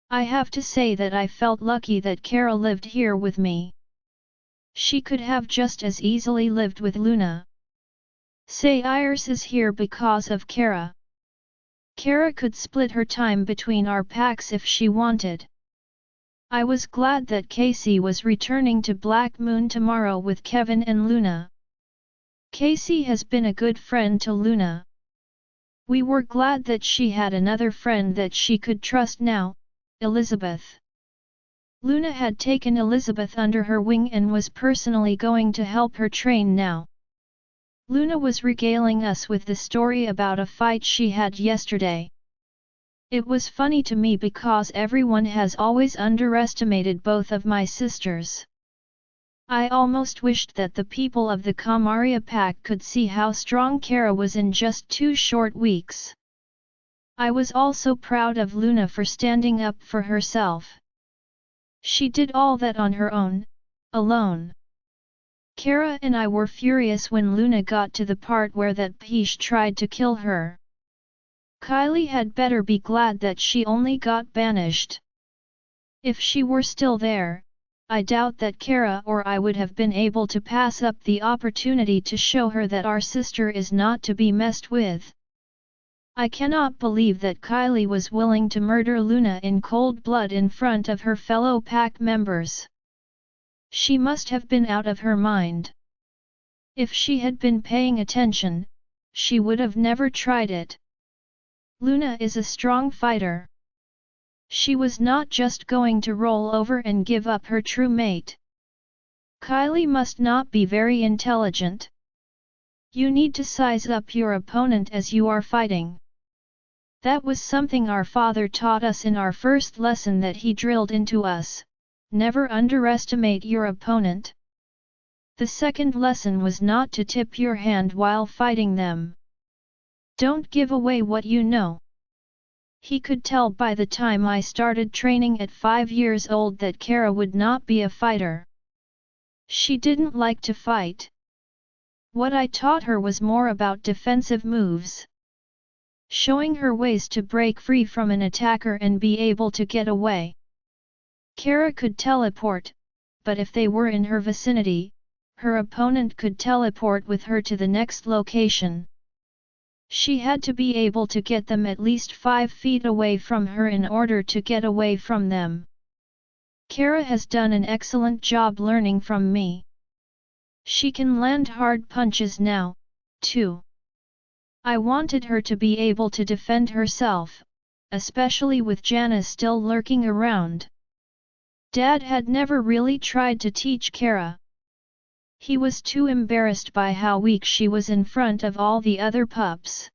Speaker 1: I have to say that I felt lucky that Kara lived here with me. She could have just as easily lived with Luna. Sayers is here because of Kara. Kara could split her time between our packs if she wanted. I was glad that Casey was returning to Black Moon tomorrow with Kevin and Luna. Casey has been a good friend to Luna. We were glad that she had another friend that she could trust now, Elizabeth. Luna had taken Elizabeth under her wing and was personally going to help her train now. Luna was regaling us with the story about a fight she had yesterday. It was funny to me because everyone has always underestimated both of my sisters. I almost wished that the people of the Kamaria pack could see how strong Kara was in just 2 short weeks. I was also proud of Luna for standing up for herself. She did all that on her own, alone. Kara and I were furious when Luna got to the part where that Pish tried to kill her. Kylie had better be glad that she only got banished. If she were still there, I doubt that Kara or I would have been able to pass up the opportunity to show her that our sister is not to be messed with. I cannot believe that Kylie was willing to murder Luna in cold blood in front of her fellow pack members. She must have been out of her mind. If she had been paying attention, she would have never tried it. Luna is a strong fighter. She was not just going to roll over and give up her true mate. Kylie must not be very intelligent. You need to size up your opponent as you are fighting. That was something our father taught us in our first lesson that he drilled into us, never underestimate your opponent. The second lesson was not to tip your hand while fighting them. Don't give away what you know. He could tell by the time I started training at 5 years old that Kara would not be a fighter. She didn't like to fight. What I taught her was more about defensive moves. Showing her ways to break free from an attacker and be able to get away. Kara could teleport, but if they were in her vicinity, her opponent could teleport with her to the next location. She had to be able to get them at least 5 feet away from her in order to get away from them. Kara has done an excellent job learning from me. She can land hard punches now, too. I wanted her to be able to defend herself, especially with Janice still lurking around. Dad had never really tried to teach Kara. He was too embarrassed by how weak she was in front of all the other pups.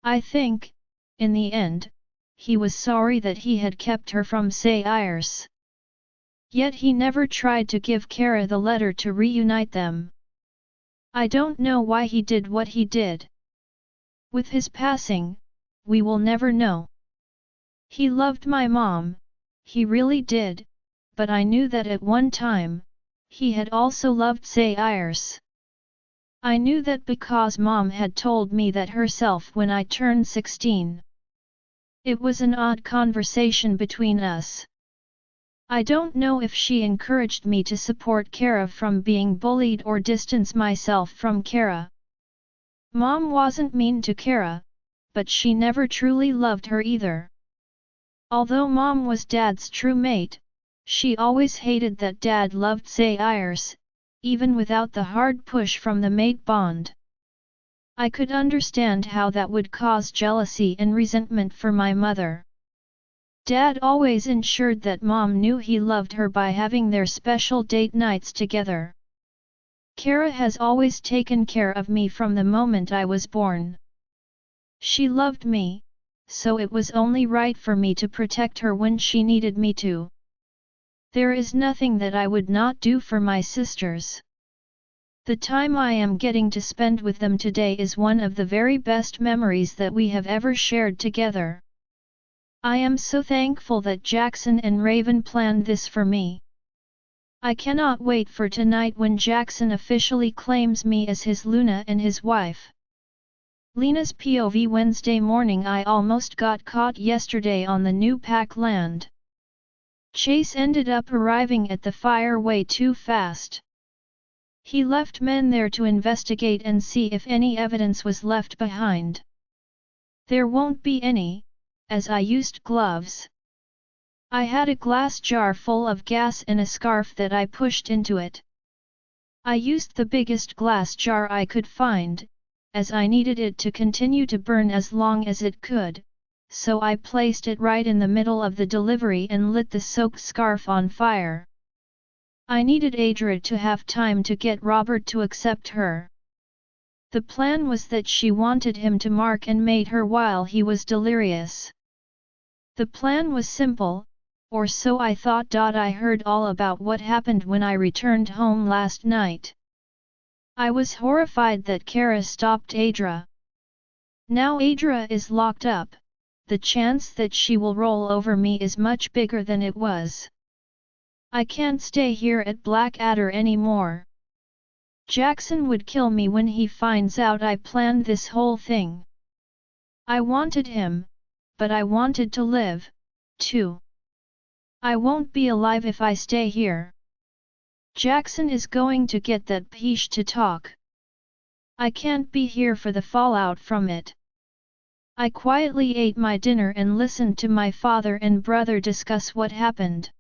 Speaker 1: I think, in the end, he was sorry that he had kept her from Sayers. Yet he never tried to give Kara the letter to reunite them. I don't know why he did what he did. With his passing, we will never know. He loved my mom, he really did, but I knew that at one time, he had also loved Sayers. I knew that because Mom had told me that herself when I turned 16. It was an odd conversation between us. I don't know if she encouraged me to support Kara from being bullied or distance myself from Kara. Mom wasn't mean to Kara, but she never truly loved her either. Although Mom was Dad's true mate, she always hated that Dad loved Sayers, even without the hard push from the mate bond. I could understand how that would cause jealousy and resentment for my mother. Dad always ensured that Mom knew he loved her by having their special date nights together. Kara has always taken care of me from the moment I was born. She loved me, so it was only right for me to protect her when she needed me to. There is nothing that I would not do for my sisters. The time I am getting to spend with them today is one of the very best memories that we have ever shared together. I am so thankful that Jackson and Raven planned this for me. I cannot wait for tonight when Jackson officially claims me as his Luna and his wife. Lena's POV Wednesday morning. I almost got caught yesterday on the new pack land. Chase ended up arriving at the fire way too fast. He left men there to investigate and see if any evidence was left behind. There won't be any, as I used gloves. I had a glass jar full of gas and a scarf that I pushed into it. I used the biggest glass jar I could find, as I needed it to continue to burn as long as it could, so I placed it right in the middle of the delivery and lit the soaked scarf on fire. I needed Adra to have time to get Robert to accept her. The plan was that she wanted him to mark and mate her while he was delirious. The plan was simple, or so I thought. I heard all about what happened when I returned home last night. I was horrified that Kara stopped Adra. Now Adra is locked up, the chance that she will roll over me is much bigger than it was. I can't stay here at Blackadder anymore. Jackson would kill me when he finds out I planned this whole thing. I wanted him, but I wanted to live, too. I won't be alive if I stay here. Jackson is going to get that peach to talk. I can't be here for the fallout from it. I quietly ate my dinner and listened to my father and brother discuss what happened.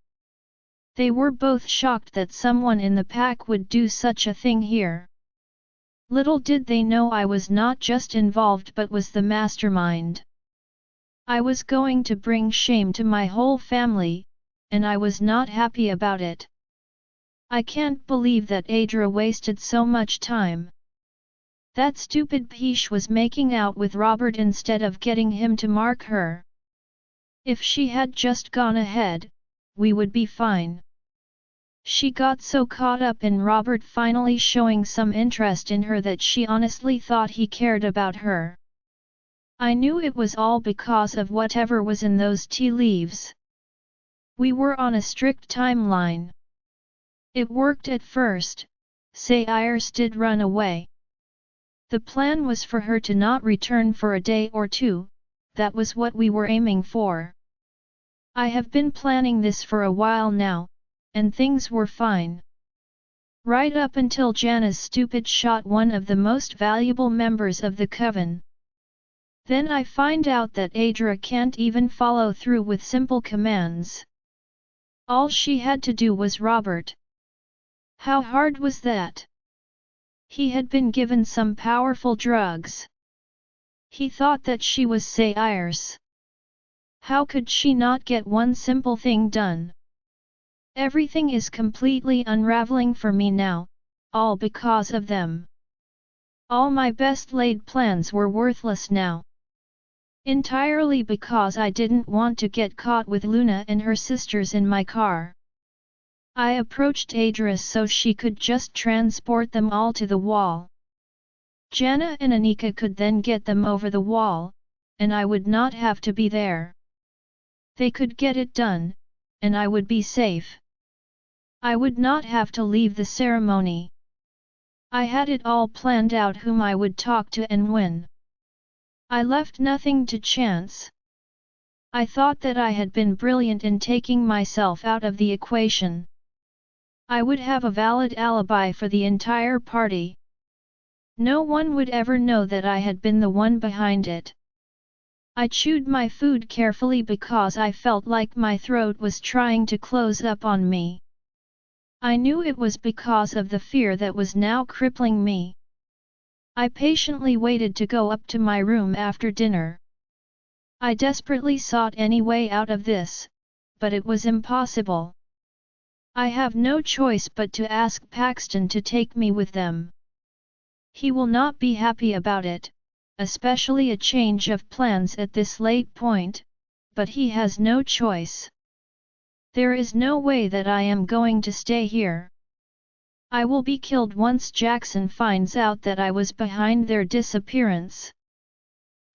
Speaker 1: They were both shocked that someone in the pack would do such a thing here. Little did they know I was not just involved but was the mastermind. I was going to bring shame to my whole family, and I was not happy about it. I can't believe that Adra wasted so much time. That stupid peach was making out with Robert instead of getting him to mark her. If she had just gone ahead, we would be fine. She got so caught up in Robert finally showing some interest in her that she honestly thought he cared about her. I knew it was all because of whatever was in those tea leaves. We were on a strict timeline. It worked at first, say Iris did run away. The plan was for her to not return for a day or two, that was what we were aiming for. I have been planning this for a while now, and things were fine. Right up until Jana's stupid shot one of the most valuable members of the coven. Then I find out that Adra can't even follow through with simple commands. All she had to do was Robert. How hard was that? He had been given some powerful drugs. He thought that she was say Iris. How could she not get one simple thing done? Everything is completely unraveling for me now, all because of them. All my best laid plans were worthless now. Entirely because I didn't want to get caught with Lena and her sisters in my car. I approached Adra so she could just transport them all to the wall. Jana and Anika could then get them over the wall, and I would not have to be there. They could get it done, and I would be safe. I would not have to leave the ceremony. I had it all planned out whom I would talk to and when. I left nothing to chance. I thought that I had been brilliant in taking myself out of the equation. I would have a valid alibi for the entire party. No one would ever know that I had been the one behind it. I chewed my food carefully because I felt like my throat was trying to close up on me. I knew it was because of the fear that was now crippling me. I patiently waited to go up to my room after dinner. I desperately sought any way out of this, but it was impossible. I have no choice but to ask Paxton to take me with them. He will not be happy about it, especially a change of plans at this late point, but he has no choice. There is no way that I am going to stay here. I will be killed once Jackson finds out that I was behind their disappearance.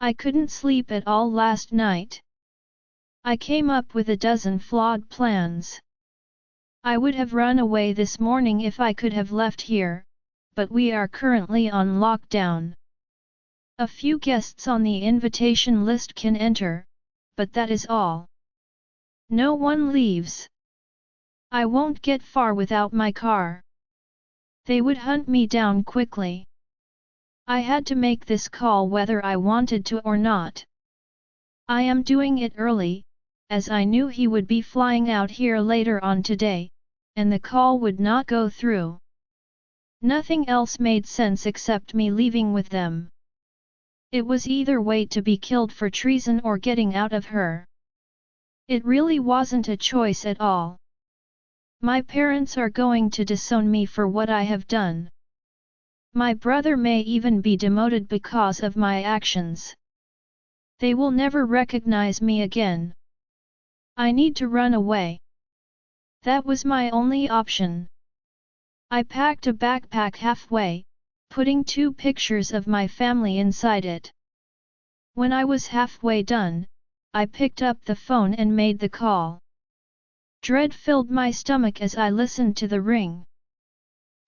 Speaker 1: I couldn't sleep at all last night. I came up with a dozen flawed plans. I would have run away this morning if I could have left here, but we are currently on lockdown. A few guests on the invitation list can enter, but that is all. No one leaves. I won't get far without my car. They would hunt me down quickly. I had to make this call whether I wanted to or not. I am doing it early, as I knew he would be flying out here later on today, and the call would not go through. Nothing else made sense except me leaving with them. It was either wait to be killed for treason or getting out of her. It really wasn't a choice at all. My parents are going to disown me for what I have done. My brother may even be demoted because of my actions. They will never recognize me again. I need to run away. That was my only option. I packed a backpack halfway, putting 2 pictures of my family inside it. When I was halfway done, I picked up the phone and made the call. Dread filled my stomach as I listened to the ring.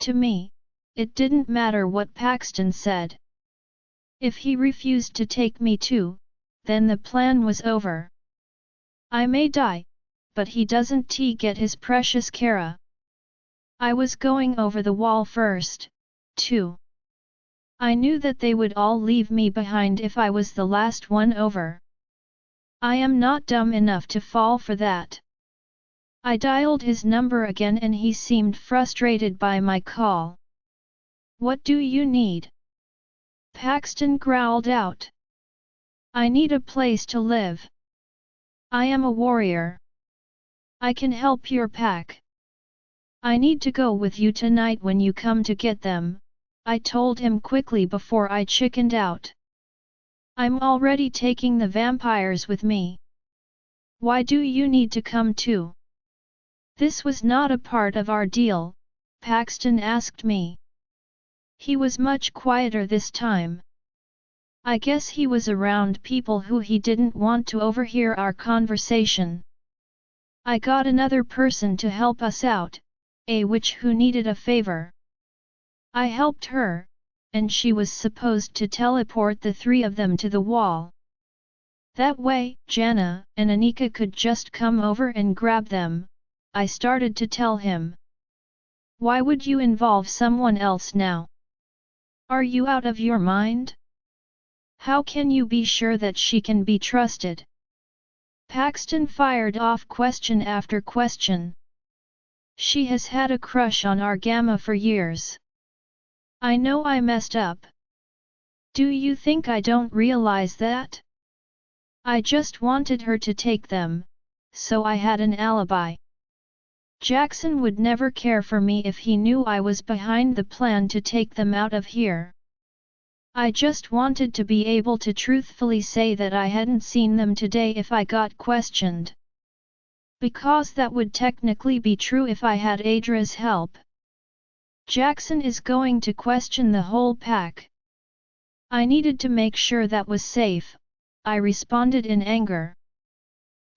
Speaker 1: To me, it didn't matter what Paxton said. If he refused to take me too, then the plan was over. I may die, but he doesn't get his precious Kara. I was going over the wall first, too. I knew that they would all leave me behind if I was the last one over. I am not dumb enough to fall for that. I dialed his number again and he seemed frustrated by my call. What do you need? Paxton growled out. I need a place to live. I am a warrior. I can help your pack. I need to go with you tonight when you come to get them, I told him quickly before I chickened out. I'm already taking the vampires with me. Why do you need to come too? This was not a part of our deal, Paxton asked me. He was much quieter this time. I guess he was around people who he didn't want to overhear our conversation. I got another person to help us out, a witch who needed a favor. I helped her, and she was supposed to teleport the three of them to the wall. That way, Jana and Anika could just come over and grab them, I started to tell him. Why would you involve someone else now? Are you out of your mind? How can you be sure that she can be trusted? Paxton fired off question after question. She has had a crush on our Gamma for years. I know I messed up. Do you think I don't realize that? I just wanted her to take them, so I had an alibi. Jackson would never care for me if he knew I was behind the plan to take them out of here. I just wanted to be able to truthfully say that I hadn't seen them today if I got questioned. Because that would technically be true if I had Adra's help. Jackson is going to question the whole pack. I needed to make sure that was safe, I responded in anger.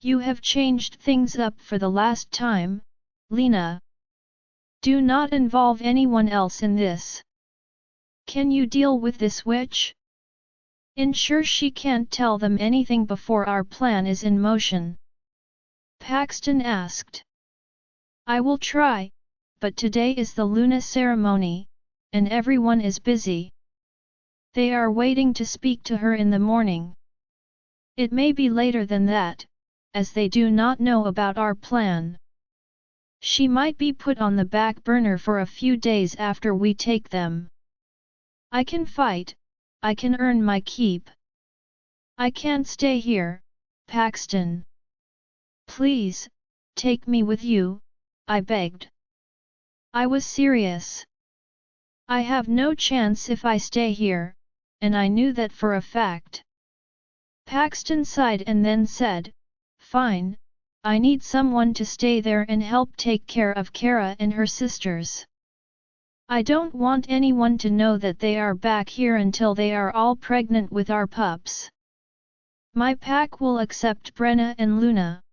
Speaker 1: You have changed things up for the last time, Lena. Do not involve anyone else in this. Can you deal with this witch? Ensure she can't tell them anything before our plan is in motion. Paxton asked. I will try, but today is the Luna ceremony, and everyone is busy. They are waiting to speak to her in the morning. It may be later than that, as they do not know about our plan. She might be put on the back burner for a few days after we take them. I can fight, I can earn my keep. I can't stay here, Paxton. Please, take me with you, I begged. I was serious. I have no chance if I stay here, and I knew that for a fact. Paxton sighed and then said, Fine, I need someone to stay there and help take care of Kara and her sisters. I don't want anyone to know that they are back here until they are all pregnant with our pups. My pack will accept Brenna and Luna.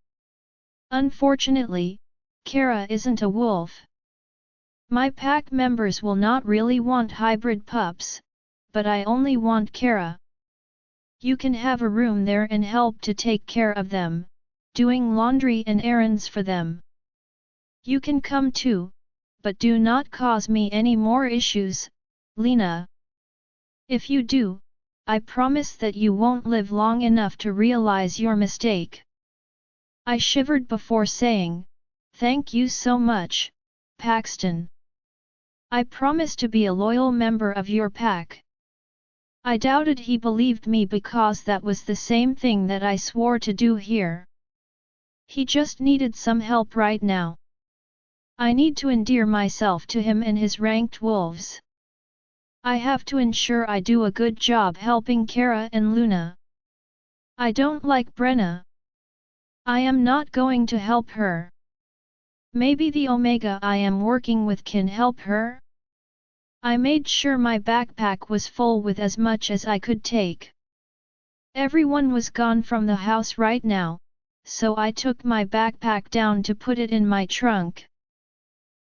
Speaker 1: Unfortunately, Kara isn't a wolf. My pack members will not really want hybrid pups, but I only want Kara. You can have a room there and help to take care of them, doing laundry and errands for them. You can come too, but do not cause me any more issues, Lena. If you do, I promise that you won't live long enough to realize your mistake. I shivered before saying, Thank you so much, Paxton. I promise to be a loyal member of your pack. I doubted he believed me because that was the same thing that I swore to do here. He just needed some help right now. I need to endear myself to him and his ranked wolves. I have to ensure I do a good job helping Kara and Luna. I don't like Brenna. I am not going to help her. Maybe the Omega I am working with can help her? I made sure my backpack was full with as much as I could take. Everyone was gone from the house right now, so I took my backpack down to put it in my trunk.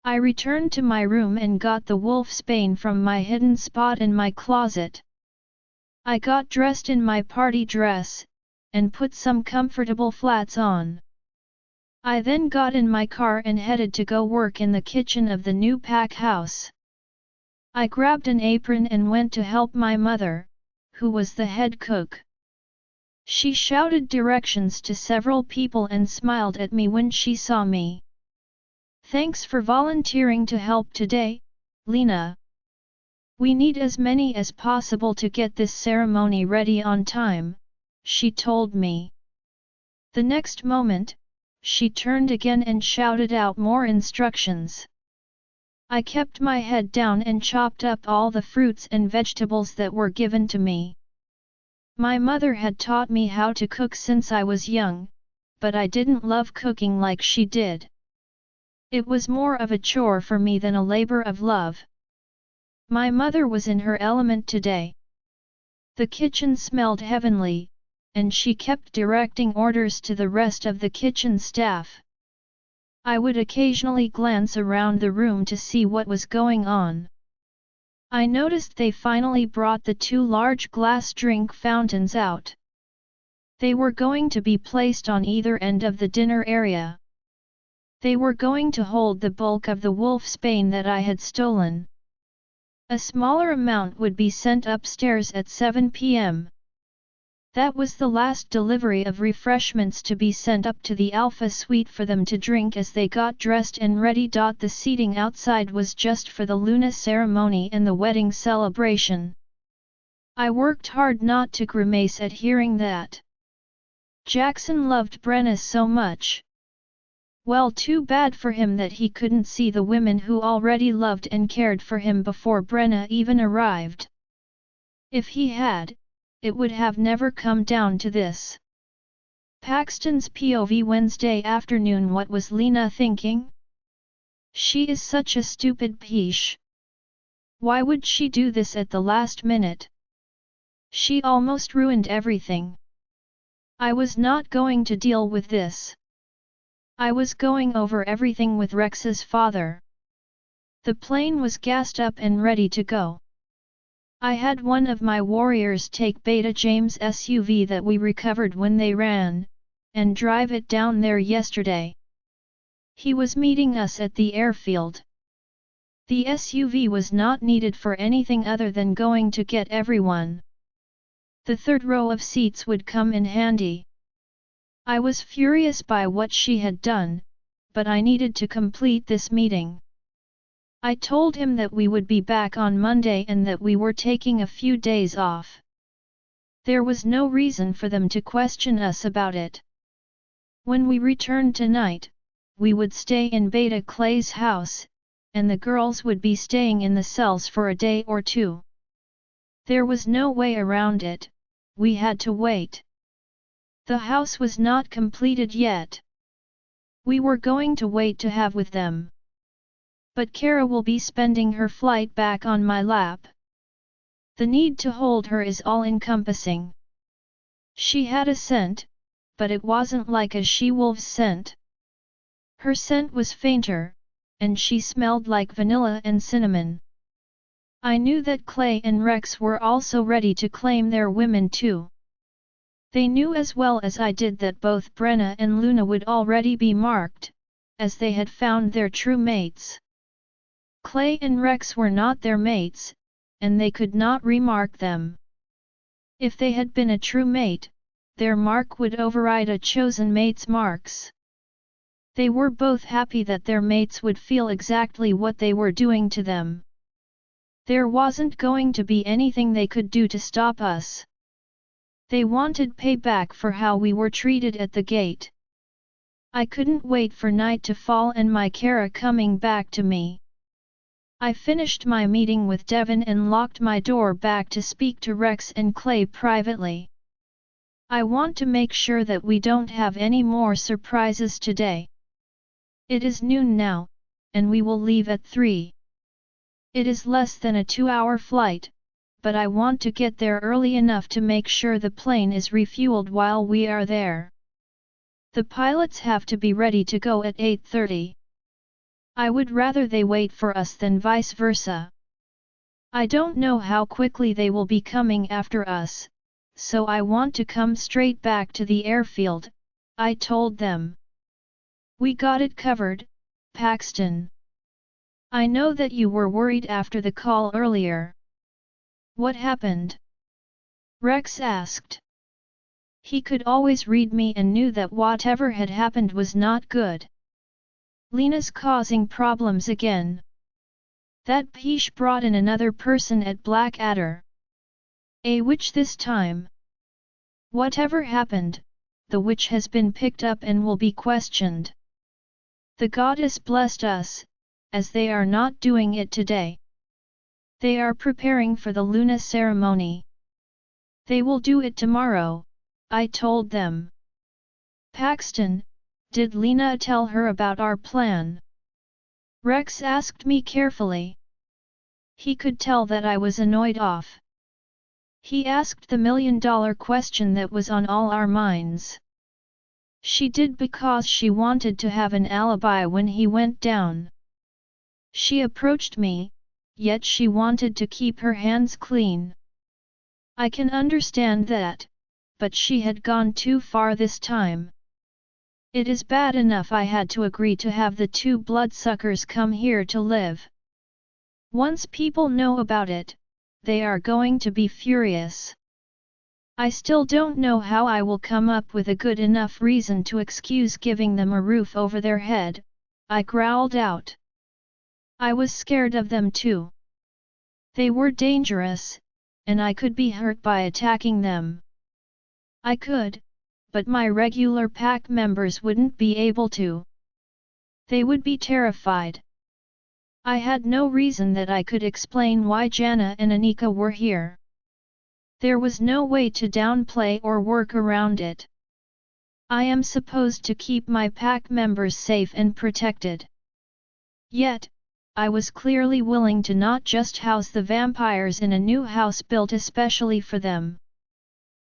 Speaker 1: I returned to my room and got the wolf's bane from my hidden spot in my closet. I got dressed in my party dress, and put some comfortable flats on. I then got in my car and headed to go work in the kitchen of the new pack house. I grabbed an apron and went to help my mother, who was the head cook. She shouted directions to several people and smiled at me when she saw me. Thanks for volunteering to help today, Lena. We need as many as possible to get this ceremony ready on time, she told me. The next moment, she turned again and shouted out more instructions. I kept my head down and chopped up all the fruits and vegetables that were given to me. My mother had taught me how to cook since I was young, but I didn't love cooking like she did. It was more of a chore for me than a labor of love. My mother was in her element today. The kitchen smelled heavenly, and she kept directing orders to the rest of the kitchen staff. I would occasionally glance around the room to see what was going on. I noticed they finally brought the 2 large glass drink fountains out. They were going to be placed on either end of the dinner area. They were going to hold the bulk of the wolfsbane that I had stolen. A smaller amount would be sent upstairs at 7 p.m. That was the last delivery of refreshments to be sent up to the Alpha Suite for them to drink as they got dressed and ready. The seating outside was just for the Luna ceremony and the wedding celebration. I worked hard not to grimace at hearing that. Jackson loved Brenna so much. Well, too bad for him that he couldn't see the women who already loved and cared for him before Brenna even arrived. If he had, it would have never come down to this. Paxton's POV Wednesday afternoon. What was Lena thinking? She is such a stupid peach. Why would she do this at the last minute? She almost ruined everything. I was not going to deal with this. I was going over everything with Rex's father. The plane was gassed up and ready to go. I had one of my warriors take Beta James' SUV that we recovered when they ran, and drive it down there yesterday. He was meeting us at the airfield. The SUV was not needed for anything other than going to get everyone. The 3rd row of seats would come in handy. I was furious by what she had done, but I needed to complete this meeting. I told him that we would be back on Monday and that we were taking a few days off. There was no reason for them to question us about it. When we returned tonight, we would stay in Beta Clay's house, and the girls would be staying in the cells for a day or 2. There was no way around it, we had to wait. The house was not completed yet. We were going to wait to have with them. But Kara will be spending her flight back on my lap. The need to hold her is all-encompassing. She had a scent, but it wasn't like a she-wolf's scent. Her scent was fainter, and she smelled like vanilla and cinnamon. I knew that Clay and Rex were also ready to claim their women too. They knew as well as I did that both Brenna and Luna would already be marked, as they had found their true mates. Clay and Rex were not their mates, and they could not remark them. If they had been a true mate, their mark would override a chosen mate's marks. They were both happy that their mates would feel exactly what they were doing to them. There wasn't going to be anything they could do to stop us. They wanted payback for how we were treated at the gate. I couldn't wait for night to fall and my Kara coming back to me. I finished my meeting with Devon and locked my door back to speak to Rex and Clay privately. I want to make sure that we don't have any more surprises today. It is noon now, and we will leave at 3. It is less than a 2-hour flight, but I want to get there early enough to make sure the plane is refueled while we are there. The pilots have to be ready to go at 8:30. I would rather they wait for us than vice versa. I don't know how quickly they will be coming after us, so I want to come straight back to the airfield, I told them. We got it covered, Paxton. I know that you were worried after the call earlier. What happened? Rex asked. He could always read me and knew that whatever had happened was not good. Lena's causing problems again. That peach brought in another person at Blackadder. A witch this time. Whatever happened, the witch has been picked up and will be questioned. The goddess blessed us, as they are not doing it today. They are preparing for the Luna ceremony. They will do it tomorrow, I told them. Paxton, did Lena tell her about our plan? Rex asked me carefully. He could tell that I was annoyed off. He asked the million-dollar question that was on all our minds. She did because she wanted to have an alibi when he went down. She approached me, yet she wanted to keep her hands clean. I can understand that, but she had gone too far this time. It is bad enough I had to agree to have the two bloodsuckers come here to live. Once people know about it, they are going to be furious. I still don't know how I will come up with a good enough reason to excuse giving them a roof over their head, I growled out. I was scared of them too. They were dangerous, and I could be hurt by attacking them. I could, but my regular pack members wouldn't be able to. They would be terrified. I had no reason that I could explain why Jana and Anika were here. There was no way to downplay or work around it. I am supposed to keep my pack members safe and protected. Yet, I was clearly willing to not just house the vampires in a new house built especially for them.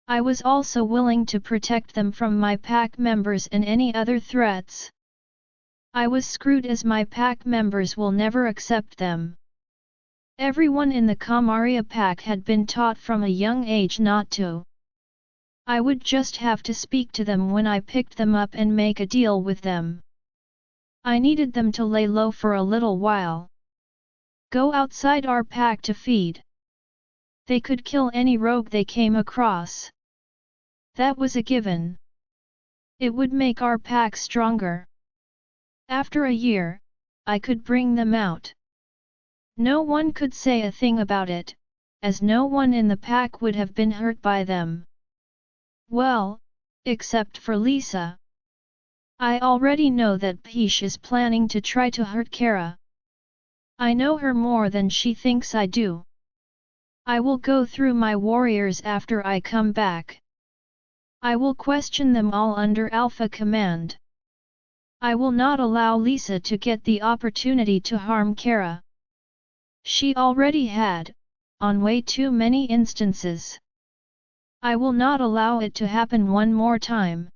Speaker 1: I was also willing to protect them from my pack members and any other threats. I was screwed as my pack members will never accept them. Everyone in the Kamaria pack had been taught from a young age not to. I would just have to speak to them when I picked them up and make a deal with them. I needed them to lay low for a little while. Go outside our pack to feed. They could kill any rogue they came across. That was a given. It would make our pack stronger. After a year, I could bring them out. No one could say a thing about it, as no one in the pack would have been hurt by them. Well, except for Lisa. I already know that Peach is planning to try to hurt Kara. I know her more than she thinks I do. I will go through my warriors after I come back. I will question them all under Alpha Command. I will not allow Lisa to get the opportunity to harm Kara. She already had, on way too many instances. I will not allow it to happen one more time.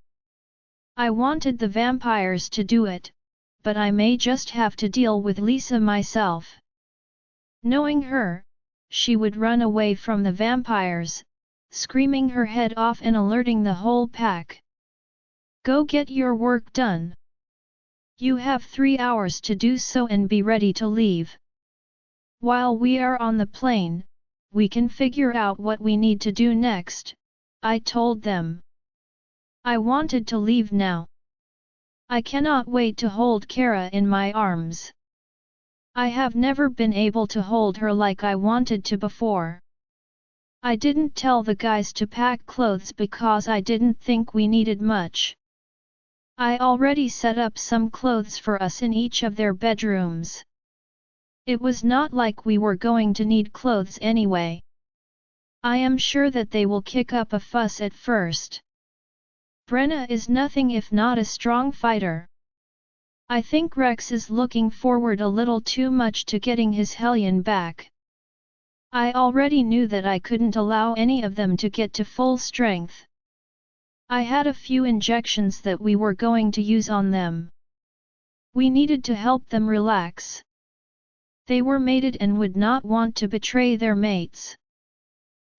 Speaker 1: I wanted the vampires to do it, but I may just have to deal with Lisa myself. Knowing her, she would run away from the vampires, screaming her head off and alerting the whole pack. Go get your work done. You have 3 hours to do so and be ready to leave. While we are on the plane, we can figure out what we need to do next, I told them. I wanted to leave now. I cannot wait to hold Kara in my arms. I have never been able to hold her like I wanted to before. I didn't tell the guys to pack clothes because I didn't think we needed much. I already set up some clothes for us in each of their bedrooms. It was not like we were going to need clothes anyway. I am sure that they will kick up a fuss at first. Brenna is nothing if not a strong fighter. I think Rex is looking forward a little too much to getting his Hellion back. I already knew that I couldn't allow any of them to get to full strength. I had a few injections that we were going to use on them. We needed to help them relax. They were mated and would not want to betray their mates.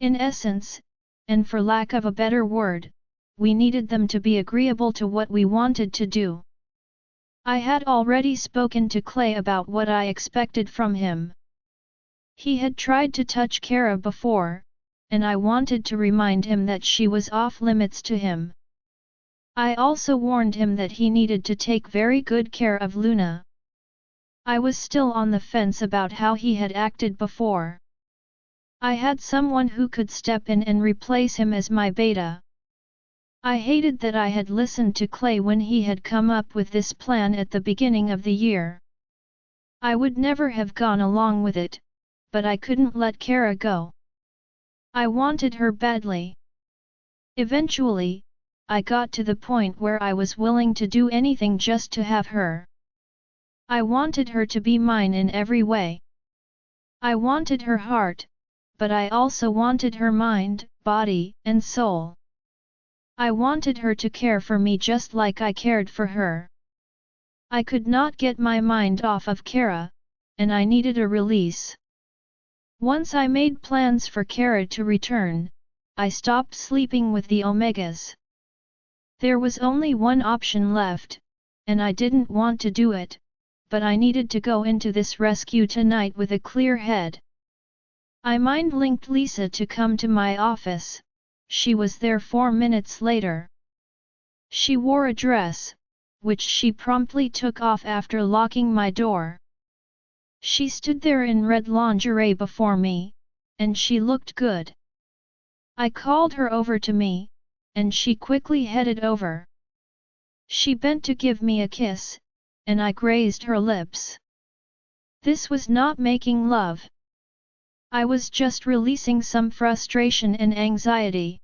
Speaker 1: In essence, and for lack of a better word, we needed them to be agreeable to what we wanted to do. I had already spoken to Clay about what I expected from him. He had tried to touch Kara before, and I wanted to remind him that she was off limits to him. I also warned him that he needed to take very good care of Luna. I was still on the fence about how he had acted before. I had someone who could step in and replace him as my beta. I hated that I had listened to Clay when he had come up with this plan at the beginning of the year. I would never have gone along with it, but I couldn't let Kara go. I wanted her badly. Eventually, I got to the point where I was willing to do anything just to have her. I wanted her to be mine in every way. I wanted her heart, but I also wanted her mind, body, and soul. I wanted her to care for me just like I cared for her. I could not get my mind off of Kara, and I needed a release. Once I made plans for Kara to return, I stopped sleeping with the Omegas. There was only one option left, and I didn't want to do it, but I needed to go into this rescue tonight with a clear head. I mind-linked Lisa to come to my office. She was there 4 minutes later. She wore a dress, which she promptly took off after locking my door. She stood there in red lingerie before me, and she looked good. I called her over to me, and she quickly headed over. She bent to give me a kiss, and I grazed her lips. This was not making love. I was just releasing some frustration and anxiety.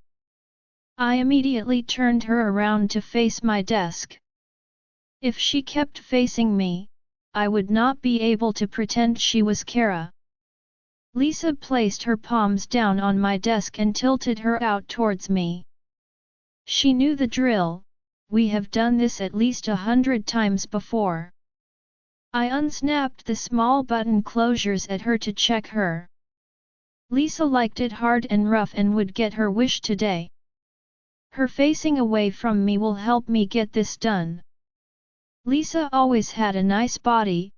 Speaker 1: I immediately turned her around to face my desk. If she kept facing me, I would not be able to pretend she was Kara. Lisa placed her palms down on my desk and tilted her out towards me. She knew the drill. We have done this at least 100 times before. I unsnapped the small button closures at her to check her. Lisa liked it hard and rough and would get her wish today. Her facing away from me will help me get this done. Lisa always had a nice body,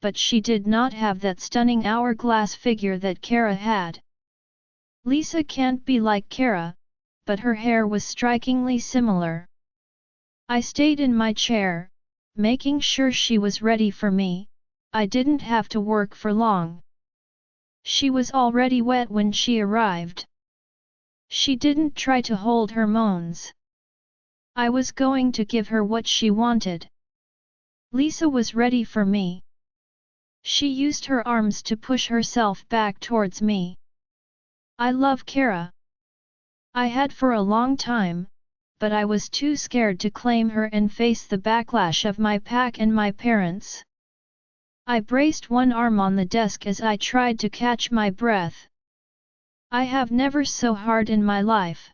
Speaker 1: but she did not have that stunning hourglass figure that Kara had. Lisa can't be like Kara, but her hair was strikingly similar. I stayed in my chair, making sure she was ready for me. I didn't have to work for long. She was already wet when she arrived. She didn't try to hold her moans. I was going to give her what she wanted. Lisa was ready for me. She used her arms to push herself back towards me. I love Kara. I had for a long time, but I was too scared to claim her and face the backlash of my pack and my parents. I braced one arm on the desk as I tried to catch my breath. I have never so hard in my life.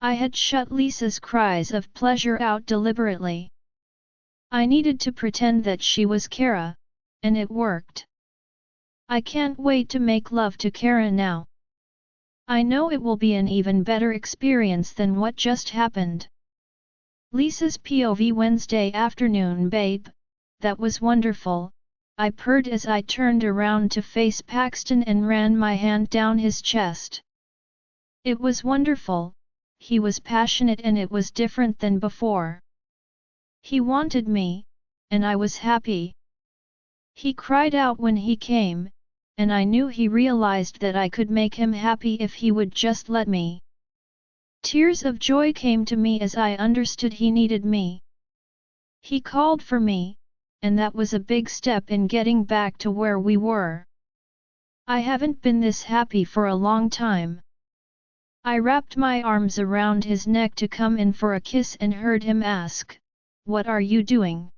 Speaker 1: I had shut Lisa's cries of pleasure out deliberately. I needed to pretend that she was Kara, and it worked. I can't wait to make love to Kara now. I know it will be an even better experience than what just happened. Lisa's POV Wednesday afternoon, babe. That was wonderful, I purred as I turned around to face Paxton and ran my hand down his chest. It was wonderful, he was passionate and it was different than before. He wanted me, and I was happy. He cried out when he came, and I knew he realized that I could make him happy if he would just let me. Tears of joy came to me as I understood he needed me. He called for me, and that was a big step in getting back to where we were. I haven't been this happy for a long time. I wrapped my arms around his neck to come in for a kiss and heard him ask, "What are you doing?"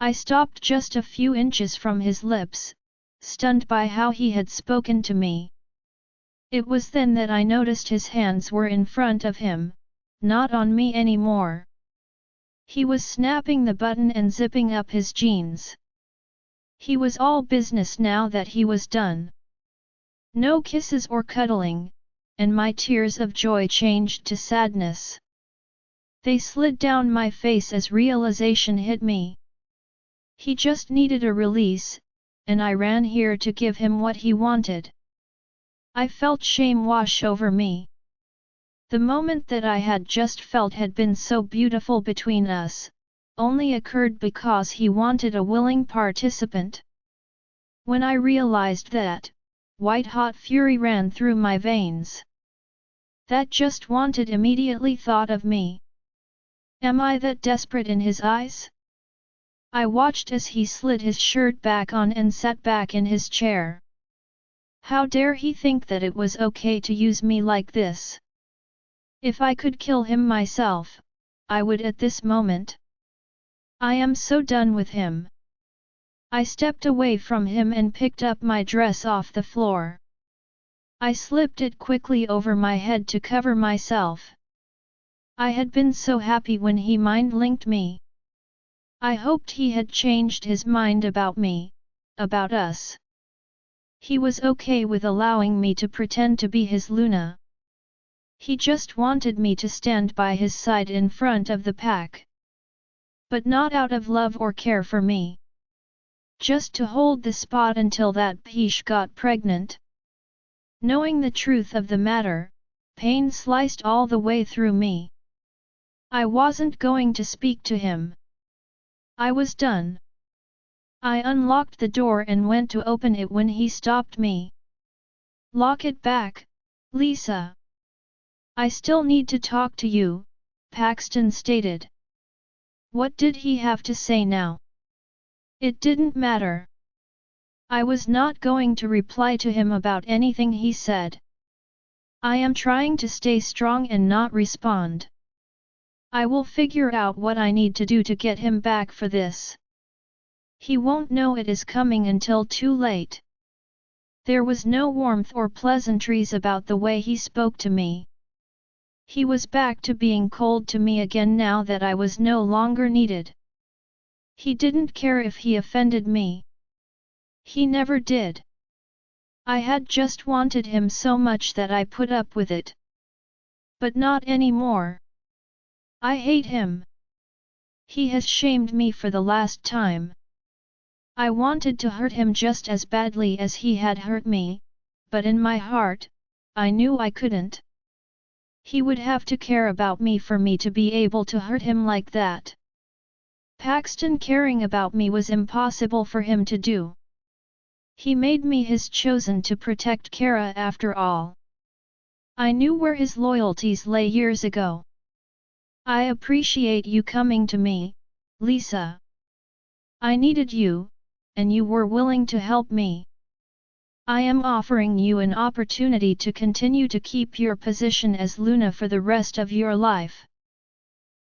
Speaker 1: I stopped just a few inches from his lips, stunned by how he had spoken to me. It was then that I noticed his hands were in front of him, not on me anymore. He was snapping the button and zipping up his jeans. He was all business now that he was done. No kisses or cuddling, and my tears of joy changed to sadness. They slid down my face as realization hit me. He just needed a release, and I ran here to give him what he wanted. I felt shame wash over me. The moment that I had just felt had been so beautiful between us, only occurred because he wanted a willing participant. When I realized that, white-hot fury ran through my veins. That just wanted immediately thought of me. Am I that desperate in his eyes? I watched as he slid his shirt back on and sat back in his chair. How dare he think that it was okay to use me like this? If I could kill him myself, I would at this moment. I am so done with him. I stepped away from him and picked up my dress off the floor. I slipped it quickly over my head to cover myself. I had been so happy when he mind-linked me. I hoped he had changed his mind about me, about us. He was okay with allowing me to pretend to be his Luna. He just wanted me to stand by his side in front of the pack. But not out of love or care for me. Just to hold the spot until that peach got pregnant. Knowing the truth of the matter, pain sliced all the way through me. I wasn't going to speak to him. I was done. I unlocked the door and went to open it when he stopped me. Lock it back, Lisa. I still need to talk to you, Paxton stated. What did he have to say now? It didn't matter. I was not going to reply to him about anything he said. I am trying to stay strong and not respond. I will figure out what I need to do to get him back for this. He won't know it is coming until too late. There was no warmth or pleasantries about the way he spoke to me. He was back to being cold to me again now that I was no longer needed. He didn't care if he offended me. He never did. I had just wanted him so much that I put up with it. But not anymore. I hate him. He has shamed me for the last time. I wanted to hurt him just as badly as he had hurt me, but in my heart, I knew I couldn't. He would have to care about me for me to be able to hurt him like that. Paxton caring about me was impossible for him to do. He made me his chosen to protect Kara after all. I knew where his loyalties lay years ago. I appreciate you coming to me, Lisa. I needed you, and you were willing to help me. I am offering you an opportunity to continue to keep your position as Luna for the rest of your life.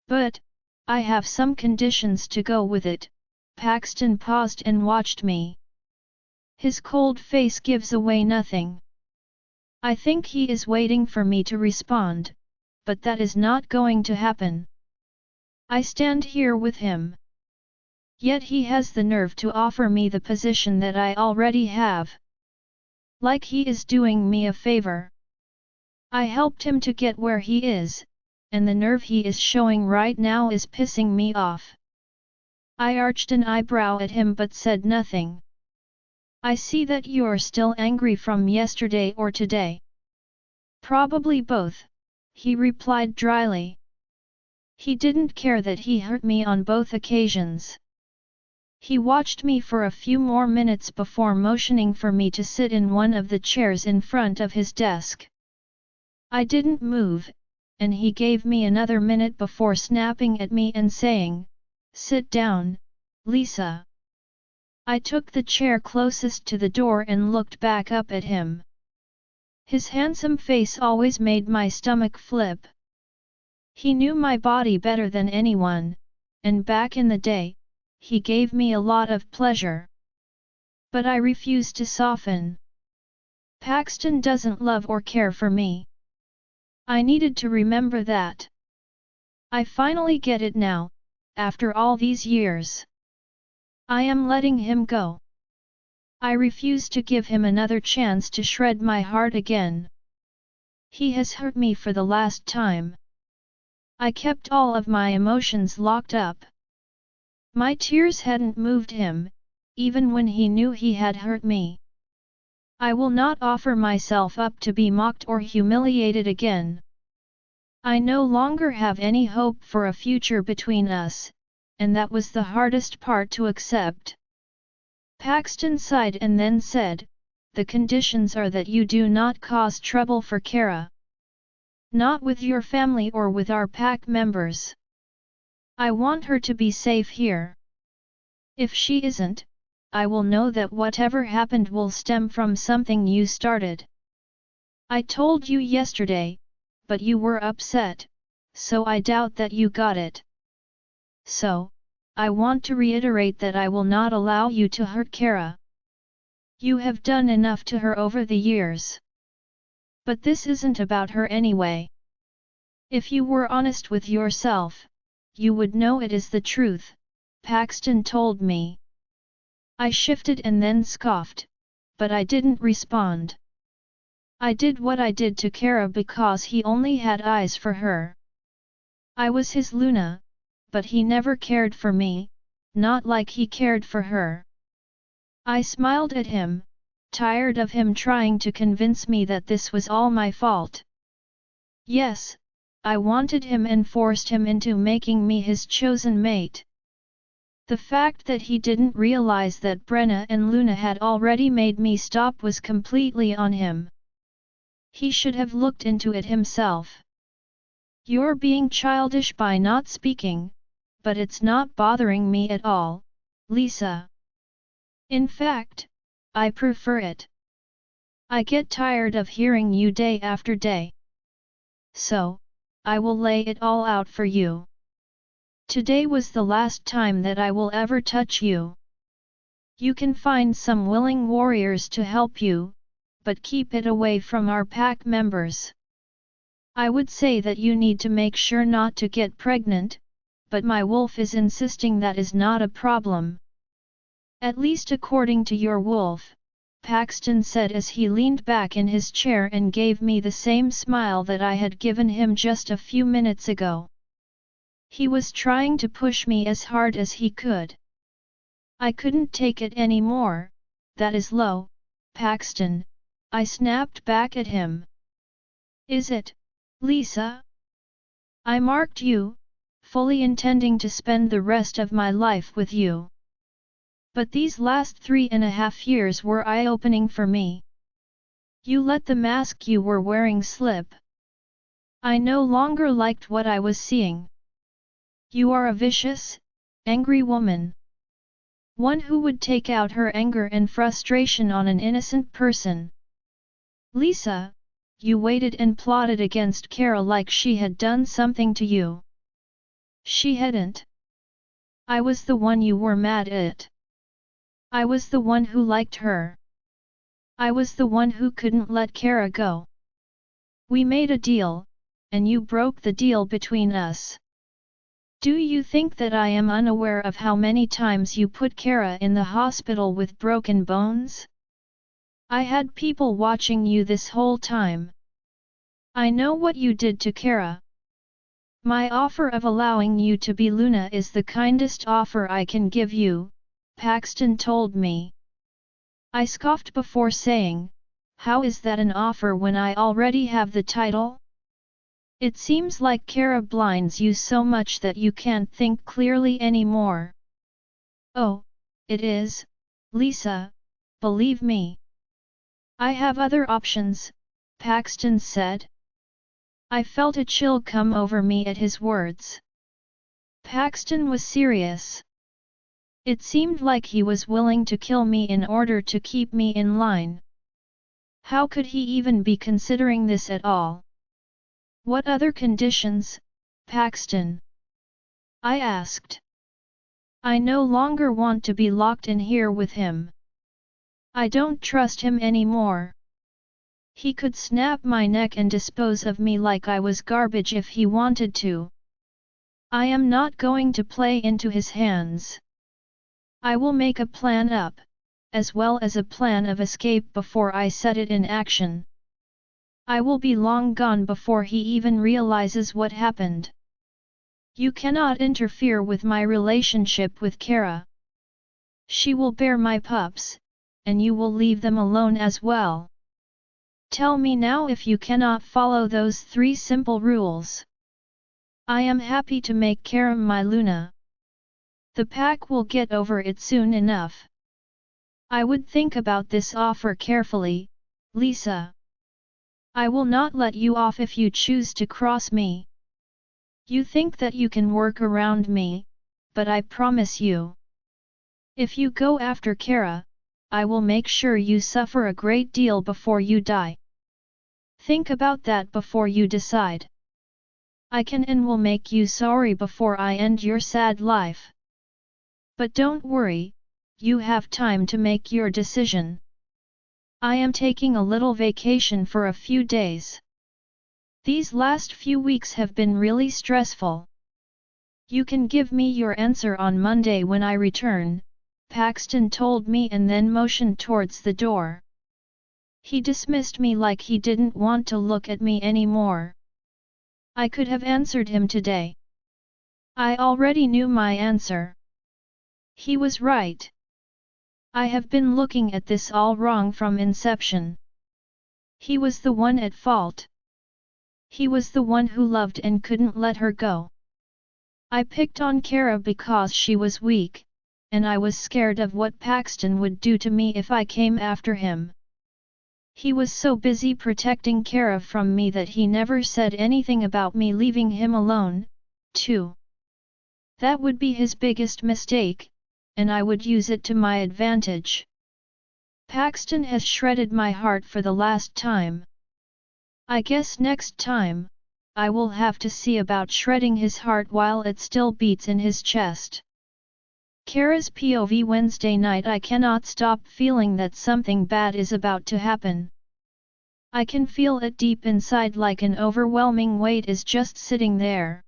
Speaker 1: But, I have some conditions to go with it. Paxton paused and watched me. His cold face gives away nothing. I think he is waiting for me to respond, but that is not going to happen. I stand here with him. Yet he has the nerve to offer me the position that I already have. Like he is doing me a favor. I helped him to get where he is, and the nerve he is showing right now is pissing me off. I arched an eyebrow at him but said nothing. I see that you're still angry from yesterday or today. Probably both, he replied dryly. He didn't care that he hurt me on both occasions. He watched me for a few more minutes before motioning for me to sit in one of the chairs in front of his desk. I didn't move, and he gave me another minute before snapping at me and saying, "Sit down, Lisa." I took the chair closest to the door and looked back up at him. His handsome face always made my stomach flip. He knew my body better than anyone, and back in the day, he gave me a lot of pleasure. But I refused to soften. Paxton doesn't love or care for me. I needed to remember that. I finally get it now, after all these years. I am letting him go. I refuse to give him another chance to shred my heart again. He has hurt me for the last time. I kept all of my emotions locked up. My tears hadn't moved him, even when he knew he had hurt me. I will not offer myself up to be mocked or humiliated again. I no longer have any hope for a future between us, and that was the hardest part to accept. Paxton sighed and then said, "The conditions are that you do not cause trouble for Kara. Not with your family or with our pack members. I want her to be safe here. If she isn't, I will know that whatever happened will stem from something you started. I told you yesterday, but you were upset, so I doubt that you got it. So, I want to reiterate that I will not allow you to hurt Kara. You have done enough to her over the years. But this isn't about her anyway. If you were honest with yourself, you would know it is the truth, Paxton told me. I shifted and then scoffed, but I didn't respond. I did what I did to Kara because he only had eyes for her. I was his Luna, but he never cared for me, not like he cared for her. I smiled at him, tired of him trying to convince me that this was all my fault. Yes, I wanted him and forced him into making me his chosen mate. The fact that he didn't realize that Brenna and Luna had already made me stop was completely on him. He should have looked into it himself. You're being childish by not speaking, but it's not bothering me at all, Lisa. In fact, I prefer it. I get tired of hearing you day after day. So, I will lay it all out for you. Today was the last time that I will ever touch you. You can find some willing warriors to help you, but keep it away from our pack members. I would say that you need to make sure not to get pregnant, but my wolf is insisting that is not a problem. At least according to your wolf, Paxton said as he leaned back in his chair and gave me the same smile that I had given him just a few minutes ago. He was trying to push me as hard as he could. I couldn't take it anymore. That is low, Paxton, I snapped back at him. Is it, Lisa? I marked you, fully intending to spend the rest of my life with you. But these last 3.5 years were eye-opening for me. You let the mask you were wearing slip. I no longer liked what I was seeing. You are a vicious, angry woman. One who would take out her anger and frustration on an innocent person. Lisa, you waited and plotted against Kara like she had done something to you. She hadn't. I was the one you were mad at. I was the one who liked her. I was the one who couldn't let Kara go. We made a deal, and you broke the deal between us. Do you think that I am unaware of how many times you put Kara in the hospital with broken bones? I had people watching you this whole time. I know what you did to Kara. My offer of allowing you to be Luna is the kindest offer I can give you, Paxton told me. I scoffed before saying, how is that an offer when I already have the title? It seems like Kara blinds you so much that you can't think clearly anymore. Oh, it is, Lisa, believe me. I have other options, Paxton said. I felt a chill come over me at his words. Paxton was serious. It seemed like he was willing to kill me in order to keep me in line. How could he even be considering this at all? What other conditions, Paxton? I asked. I no longer want to be locked in here with him. I don't trust him anymore. He could snap my neck and dispose of me like I was garbage if he wanted to. I am not going to play into his hands. I will make a plan up, as well as a plan of escape before I set it in action. I will be long gone before he even realizes what happened. You cannot interfere with my relationship with Kara. She will bear my pups, and you will leave them alone as well. Tell me now if you cannot follow those 3 simple rules. I am happy to make Kara my Luna. The pack will get over it soon enough. I would think about this offer carefully, Lisa. I will not let you off if you choose to cross me. You think that you can work around me, but I promise you. If you go after Kara, I will make sure you suffer a great deal before you die. Think about that before you decide. I can and will make you sorry before I end your sad life. But don't worry, you have time to make your decision. I am taking a little vacation for a few days. These last few weeks have been really stressful. You can give me your answer on Monday when I return, Paxton told me and then motioned towards the door. He dismissed me like he didn't want to look at me anymore. I could have answered him today. I already knew my answer. He was right. I have been looking at this all wrong from inception. He was the one at fault. He was the one who loved and couldn't let her go. I picked on Kara because she was weak, and I was scared of what Paxton would do to me if I came after him. He was so busy protecting Kara from me that he never said anything about me leaving him alone, too. That would be his biggest mistake, and I would use it to my advantage. Paxton has shredded my heart for the last time. I guess next time, I will have to see about shredding his heart while it still beats in his chest. Kara's POV Wednesday night. I cannot stop feeling that something bad is about to happen. I can feel it deep inside like an overwhelming weight is just sitting there.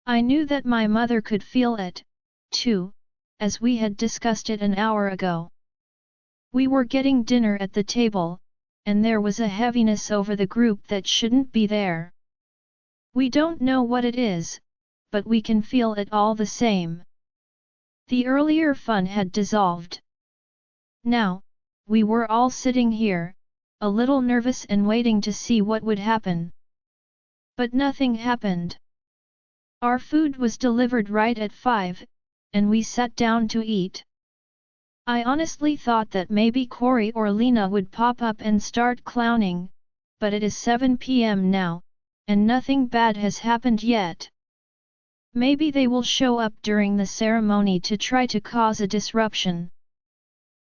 Speaker 1: I knew that my mother could feel it, too, as we had discussed it an hour ago. We were getting dinner at the table, and there was a heaviness over the group that shouldn't be there. We don't know what it is, but we can feel it all the same. The earlier fun had dissolved. Now, we were all sitting here, a little nervous and waiting to see what would happen. But nothing happened. Our food was delivered right at 5, and we sat down to eat. I honestly thought that maybe Corey or Lena would pop up and start clowning, but it is 7 p.m. now, and nothing bad has happened yet. Maybe they will show up during the ceremony to try to cause a disruption.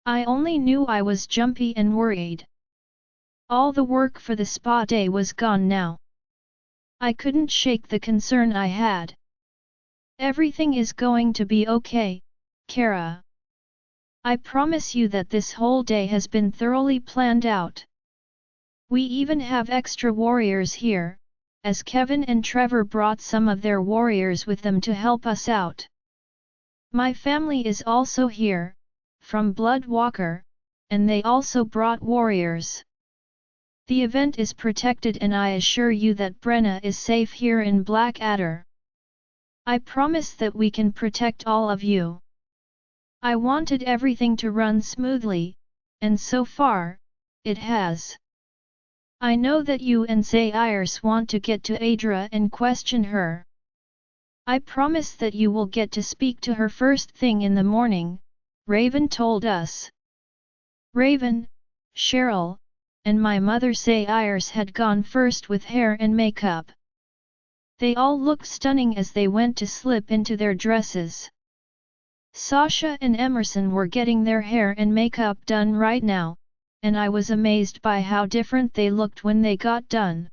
Speaker 1: I only knew I was jumpy and worried. All the work for the spa day was gone now. I couldn't shake the concern I had. Everything is going to be okay, Kara. I promise you that this whole day has been thoroughly planned out. We even have extra warriors here, as Kevin and Trevor brought some of their warriors with them to help us out. My family is also here, from Bloodwalker, and they also brought warriors. The event is protected and I assure you that Brenna is safe here in Blackadder. I promise that we can protect all of you. I wanted everything to run smoothly, and so far, it has. I know that you and Sayers want to get to Adra and question her. I promise that you will get to speak to her first thing in the morning, Raven told us. Raven, Cheryl, and my mother Sayers had gone first with hair and makeup. They all looked stunning as they went to slip into their dresses. Sasha and Emerson were getting their hair and makeup done right now, and I was amazed by how different they looked when they got done.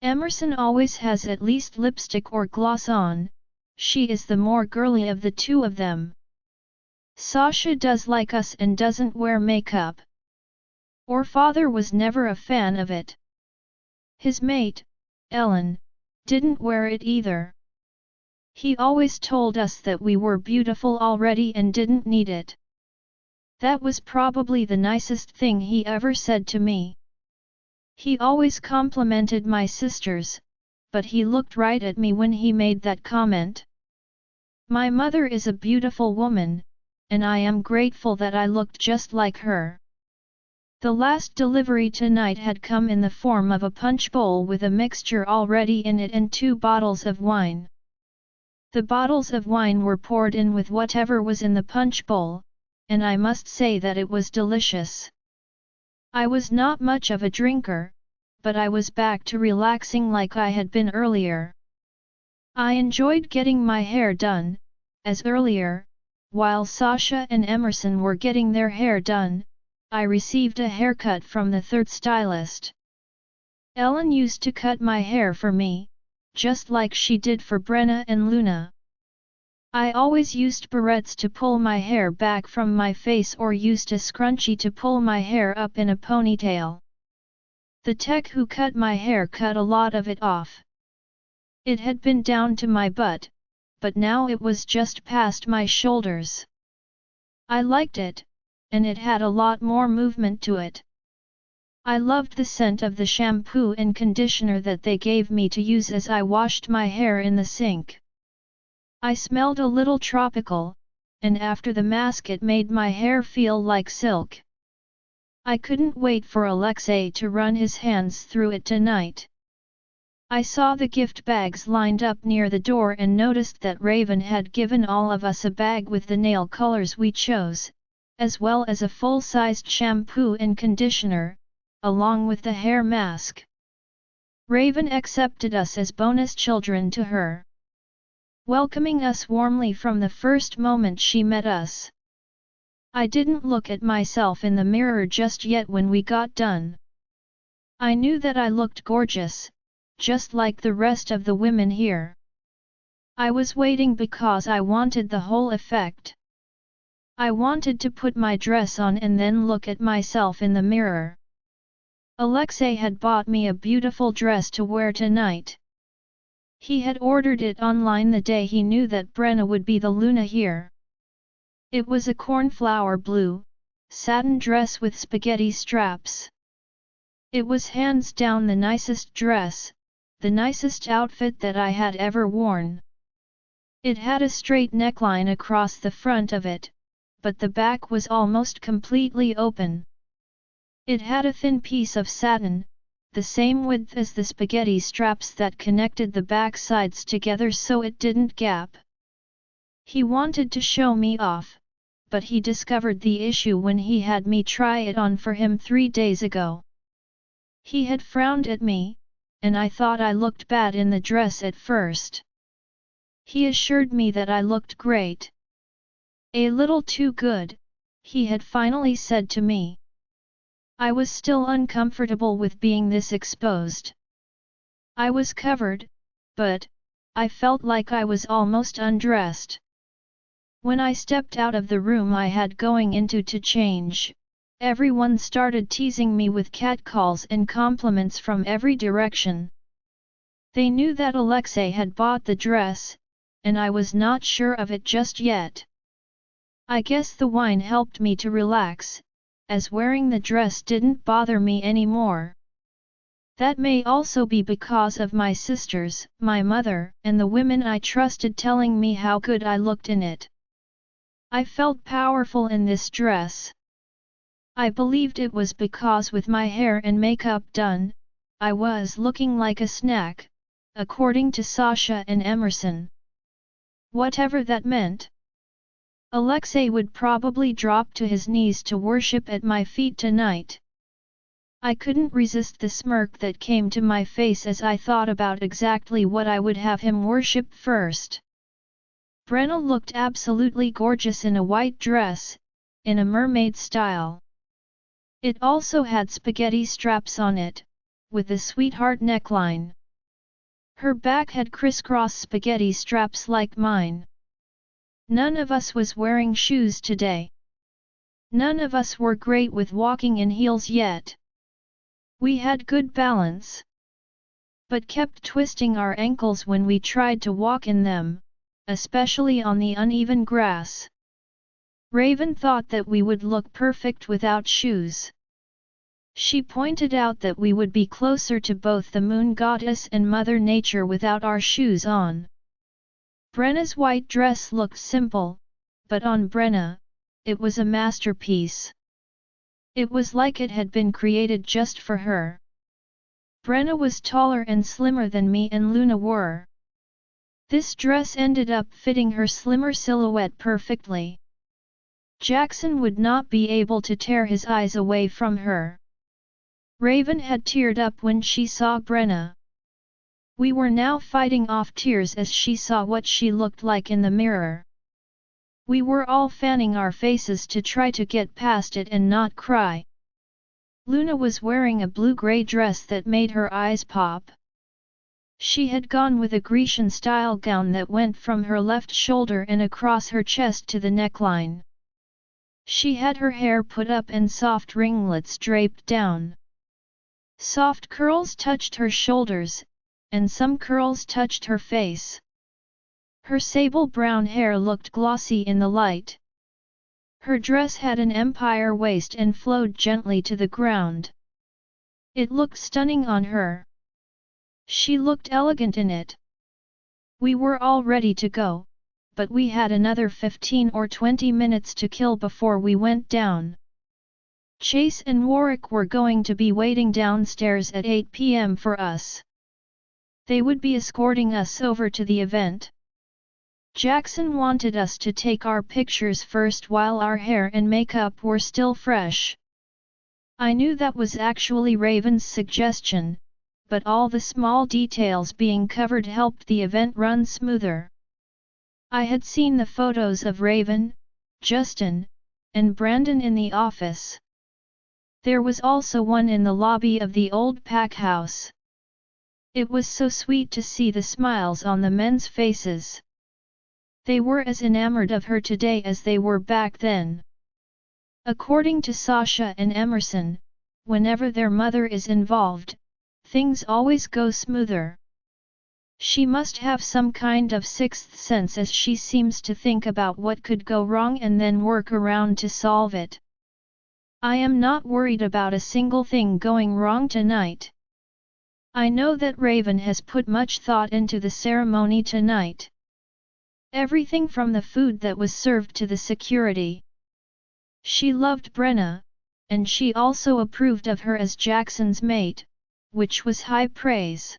Speaker 1: Emerson always has at least lipstick or gloss on, she is the more girly of the two of them. Sasha does like us and doesn't wear makeup. Or father was never a fan of it. His mate, Ellen, didn't wear it either. He always told us that we were beautiful already and didn't need it. That was probably the nicest thing he ever said to me. He always complimented my sisters, but he looked right at me when he made that comment. My mother is a beautiful woman, and I am grateful that I looked just like her. The last delivery tonight had come in the form of a punch bowl with a mixture already in it and 2 bottles of wine. The bottles of wine were poured in with whatever was in the punch bowl, and I must say that it was delicious. I was not much of a drinker, but I was back to relaxing like I had been earlier. I enjoyed getting my hair done, as earlier, while Sasha and Emerson were getting their hair done, I received a haircut from the third stylist. Ellen used to cut my hair for me, just like she did for Brenna and Luna. I always used barrettes to pull my hair back from my face or used a scrunchie to pull my hair up in a ponytail. The tech who cut my hair cut a lot of it off. It had been down to my butt, but now it was just past my shoulders. I liked it, and it had a lot more movement to it. I loved the scent of the shampoo and conditioner that they gave me to use as I washed my hair in the sink. I smelled a little tropical, and after the mask it made my hair feel like silk. I couldn't wait for Alexei to run his hands through it tonight. I saw the gift bags lined up near the door and noticed that Raven had given all of us a bag with the nail colors we chose, as well as a full-sized shampoo and conditioner, along with the hair mask. Raven accepted us as bonus children to her, welcoming us warmly from the first moment she met us. I didn't look at myself in the mirror just yet when we got done. I knew that I looked gorgeous, just like the rest of the women here. I was waiting because I wanted the whole effect. I wanted to put my dress on and then look at myself in the mirror. Alexei had bought me a beautiful dress to wear tonight. He had ordered it online the day he knew that Brenna would be the Luna here. It was a cornflower blue, satin dress with spaghetti straps. It was hands down the nicest dress, the nicest outfit that I had ever worn. It had a straight neckline across the front of it, but the back was almost completely open. It had a thin piece of satin, the same width as the spaghetti straps that connected the back sides together so it didn't gap. He wanted to show me off, but he discovered the issue when he had me try it on for him 3 days ago. He had frowned at me, and I thought I looked bad in the dress at first. He assured me that I looked great. A little too good, he had finally said to me. I was still uncomfortable with being this exposed. I was covered, but I felt like I was almost undressed. When I stepped out of the room I had going into to change, everyone started teasing me with catcalls and compliments from every direction. They knew that Alexei had bought the dress, and I was not sure of it just yet. I guess the wine helped me to relax, as wearing the dress didn't bother me anymore. That may also be because of my sisters, my mother, and the women I trusted telling me how good I looked in it. I felt powerful in this dress. I believed it was because with my hair and makeup done, I was looking like a snack, according to Sasha and Emerson. Whatever that meant. Alexei would probably drop to his knees to worship at my feet tonight. I couldn't resist the smirk that came to my face as I thought about exactly what I would have him worship first. Brenna looked absolutely gorgeous in a white dress, in a mermaid style. It also had spaghetti straps on it, with a sweetheart neckline. Her back had crisscross spaghetti straps like mine. None of us was wearing shoes today. None of us were great with walking in heels yet. We had good balance, but kept twisting our ankles when we tried to walk in them, especially on the uneven grass. Raven thought that we would look perfect without shoes. She pointed out that we would be closer to both the moon goddess and Mother Nature without our shoes on. Brenna's white dress looked simple, but on Brenna, it was a masterpiece. It was like it had been created just for her. Brenna was taller and slimmer than me and Luna were. This dress ended up fitting her slimmer silhouette perfectly. Jackson would not be able to tear his eyes away from her. Raven had teared up when she saw Brenna. We were now fighting off tears as she saw what she looked like in the mirror. We were all fanning our faces to try to get past it and not cry. Luna was wearing a blue-gray dress that made her eyes pop. She had gone with a Grecian-style gown that went from her left shoulder and across her chest to the neckline. She had her hair put up and soft ringlets draped down. Soft curls touched her shoulders, and some curls touched her face. Her sable brown hair looked glossy in the light. Her dress had an empire waist and flowed gently to the ground. It looked stunning on her. She looked elegant in it. We were all ready to go, but we had another 15 or 20 minutes to kill before we went down. Chase and Warwick were going to be waiting downstairs at 8 p.m. for us. They would be escorting us over to the event. Jackson wanted us to take our pictures first while our hair and makeup were still fresh. I knew that was actually Raven's suggestion, but all the small details being covered helped the event run smoother. I had seen the photos of Raven, Justin, and Brandon in the office. There was also one in the lobby of the old pack house. It was so sweet to see the smiles on the men's faces. They were as enamored of her today as they were back then. According to Sasha and Emerson, whenever their mother is involved, things always go smoother. She must have some kind of sixth sense, as she seems to think about what could go wrong and then work around to solve it. I am not worried about a single thing going wrong tonight. I know that Raven has put much thought into the ceremony tonight. Everything from the food that was served to the security. She loved Brenna, and she also approved of her as Jackson's mate, which was high praise.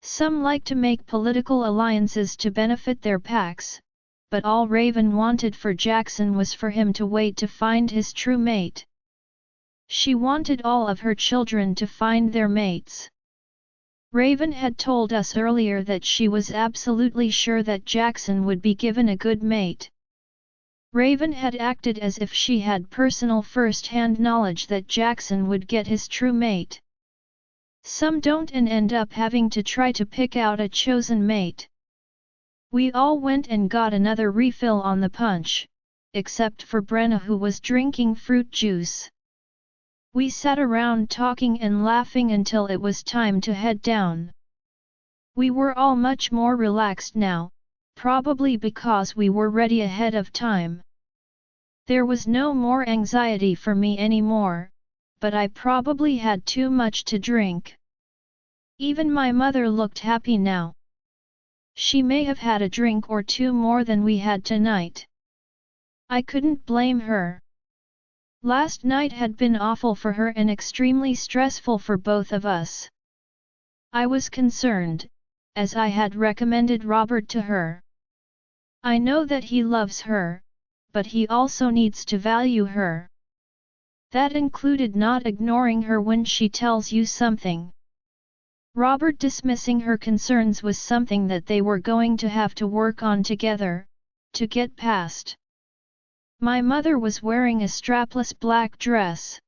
Speaker 1: Some like to make political alliances to benefit their packs, but all Raven wanted for Jackson was for him to wait to find his true mate. She wanted all of her children to find their mates. Raven had told us earlier that she was absolutely sure that Jackson would be given a good mate. Raven had acted as if she had personal first-hand knowledge that Jackson would get his true mate. Some don't and end up having to try to pick out a chosen mate. We all went and got another refill on the punch, except for Brenna, who was drinking fruit juice. We sat around talking and laughing until it was time to head down. We were all much more relaxed now, probably because we were ready ahead of time. There was no more anxiety for me anymore, but I probably had too much to drink. Even my mother looked happy now. She may have had a drink or two more than we had tonight. I couldn't blame her. Last night had been awful for her and extremely stressful for both of us. I was concerned, as I had recommended Robert to her. I know that he loves her, but he also needs to value her. That included not ignoring her when she tells you something. Robert dismissing her concerns was something that they were going to have to work on together, to get past. My mother was wearing a strapless black dress.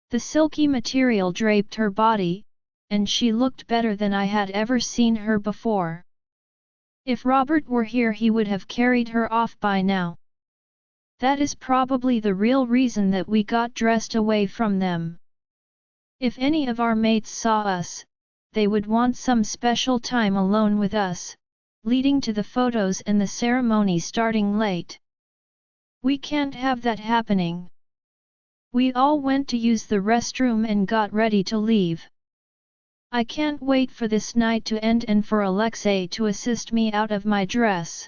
Speaker 1: The silky material draped her body, and she looked better than I had ever seen her before. If Robert were here, he would have carried her off by now. That is probably the real reason that we got dressed away from them. If any of our mates saw us, they would want some special time alone with us, leading to the photos and the ceremony starting late. We can't have that happening. We all went to use the restroom and got ready to leave. I can't wait for this night to end and for Alexei to assist me out of my dress.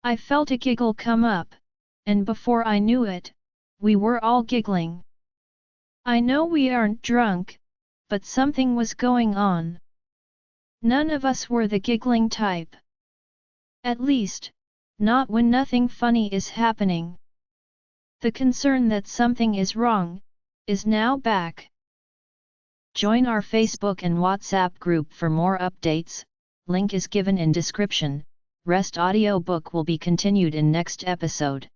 Speaker 1: I felt a giggle come up, and before I knew it, we were all giggling. I know we aren't drunk, but something was going on. None of us were the giggling type. At least, not when nothing funny is happening. The concern that something is wrong is now back. Join our Facebook and WhatsApp group for more updates, link is given in description. Rest audiobook will be continued in next episode.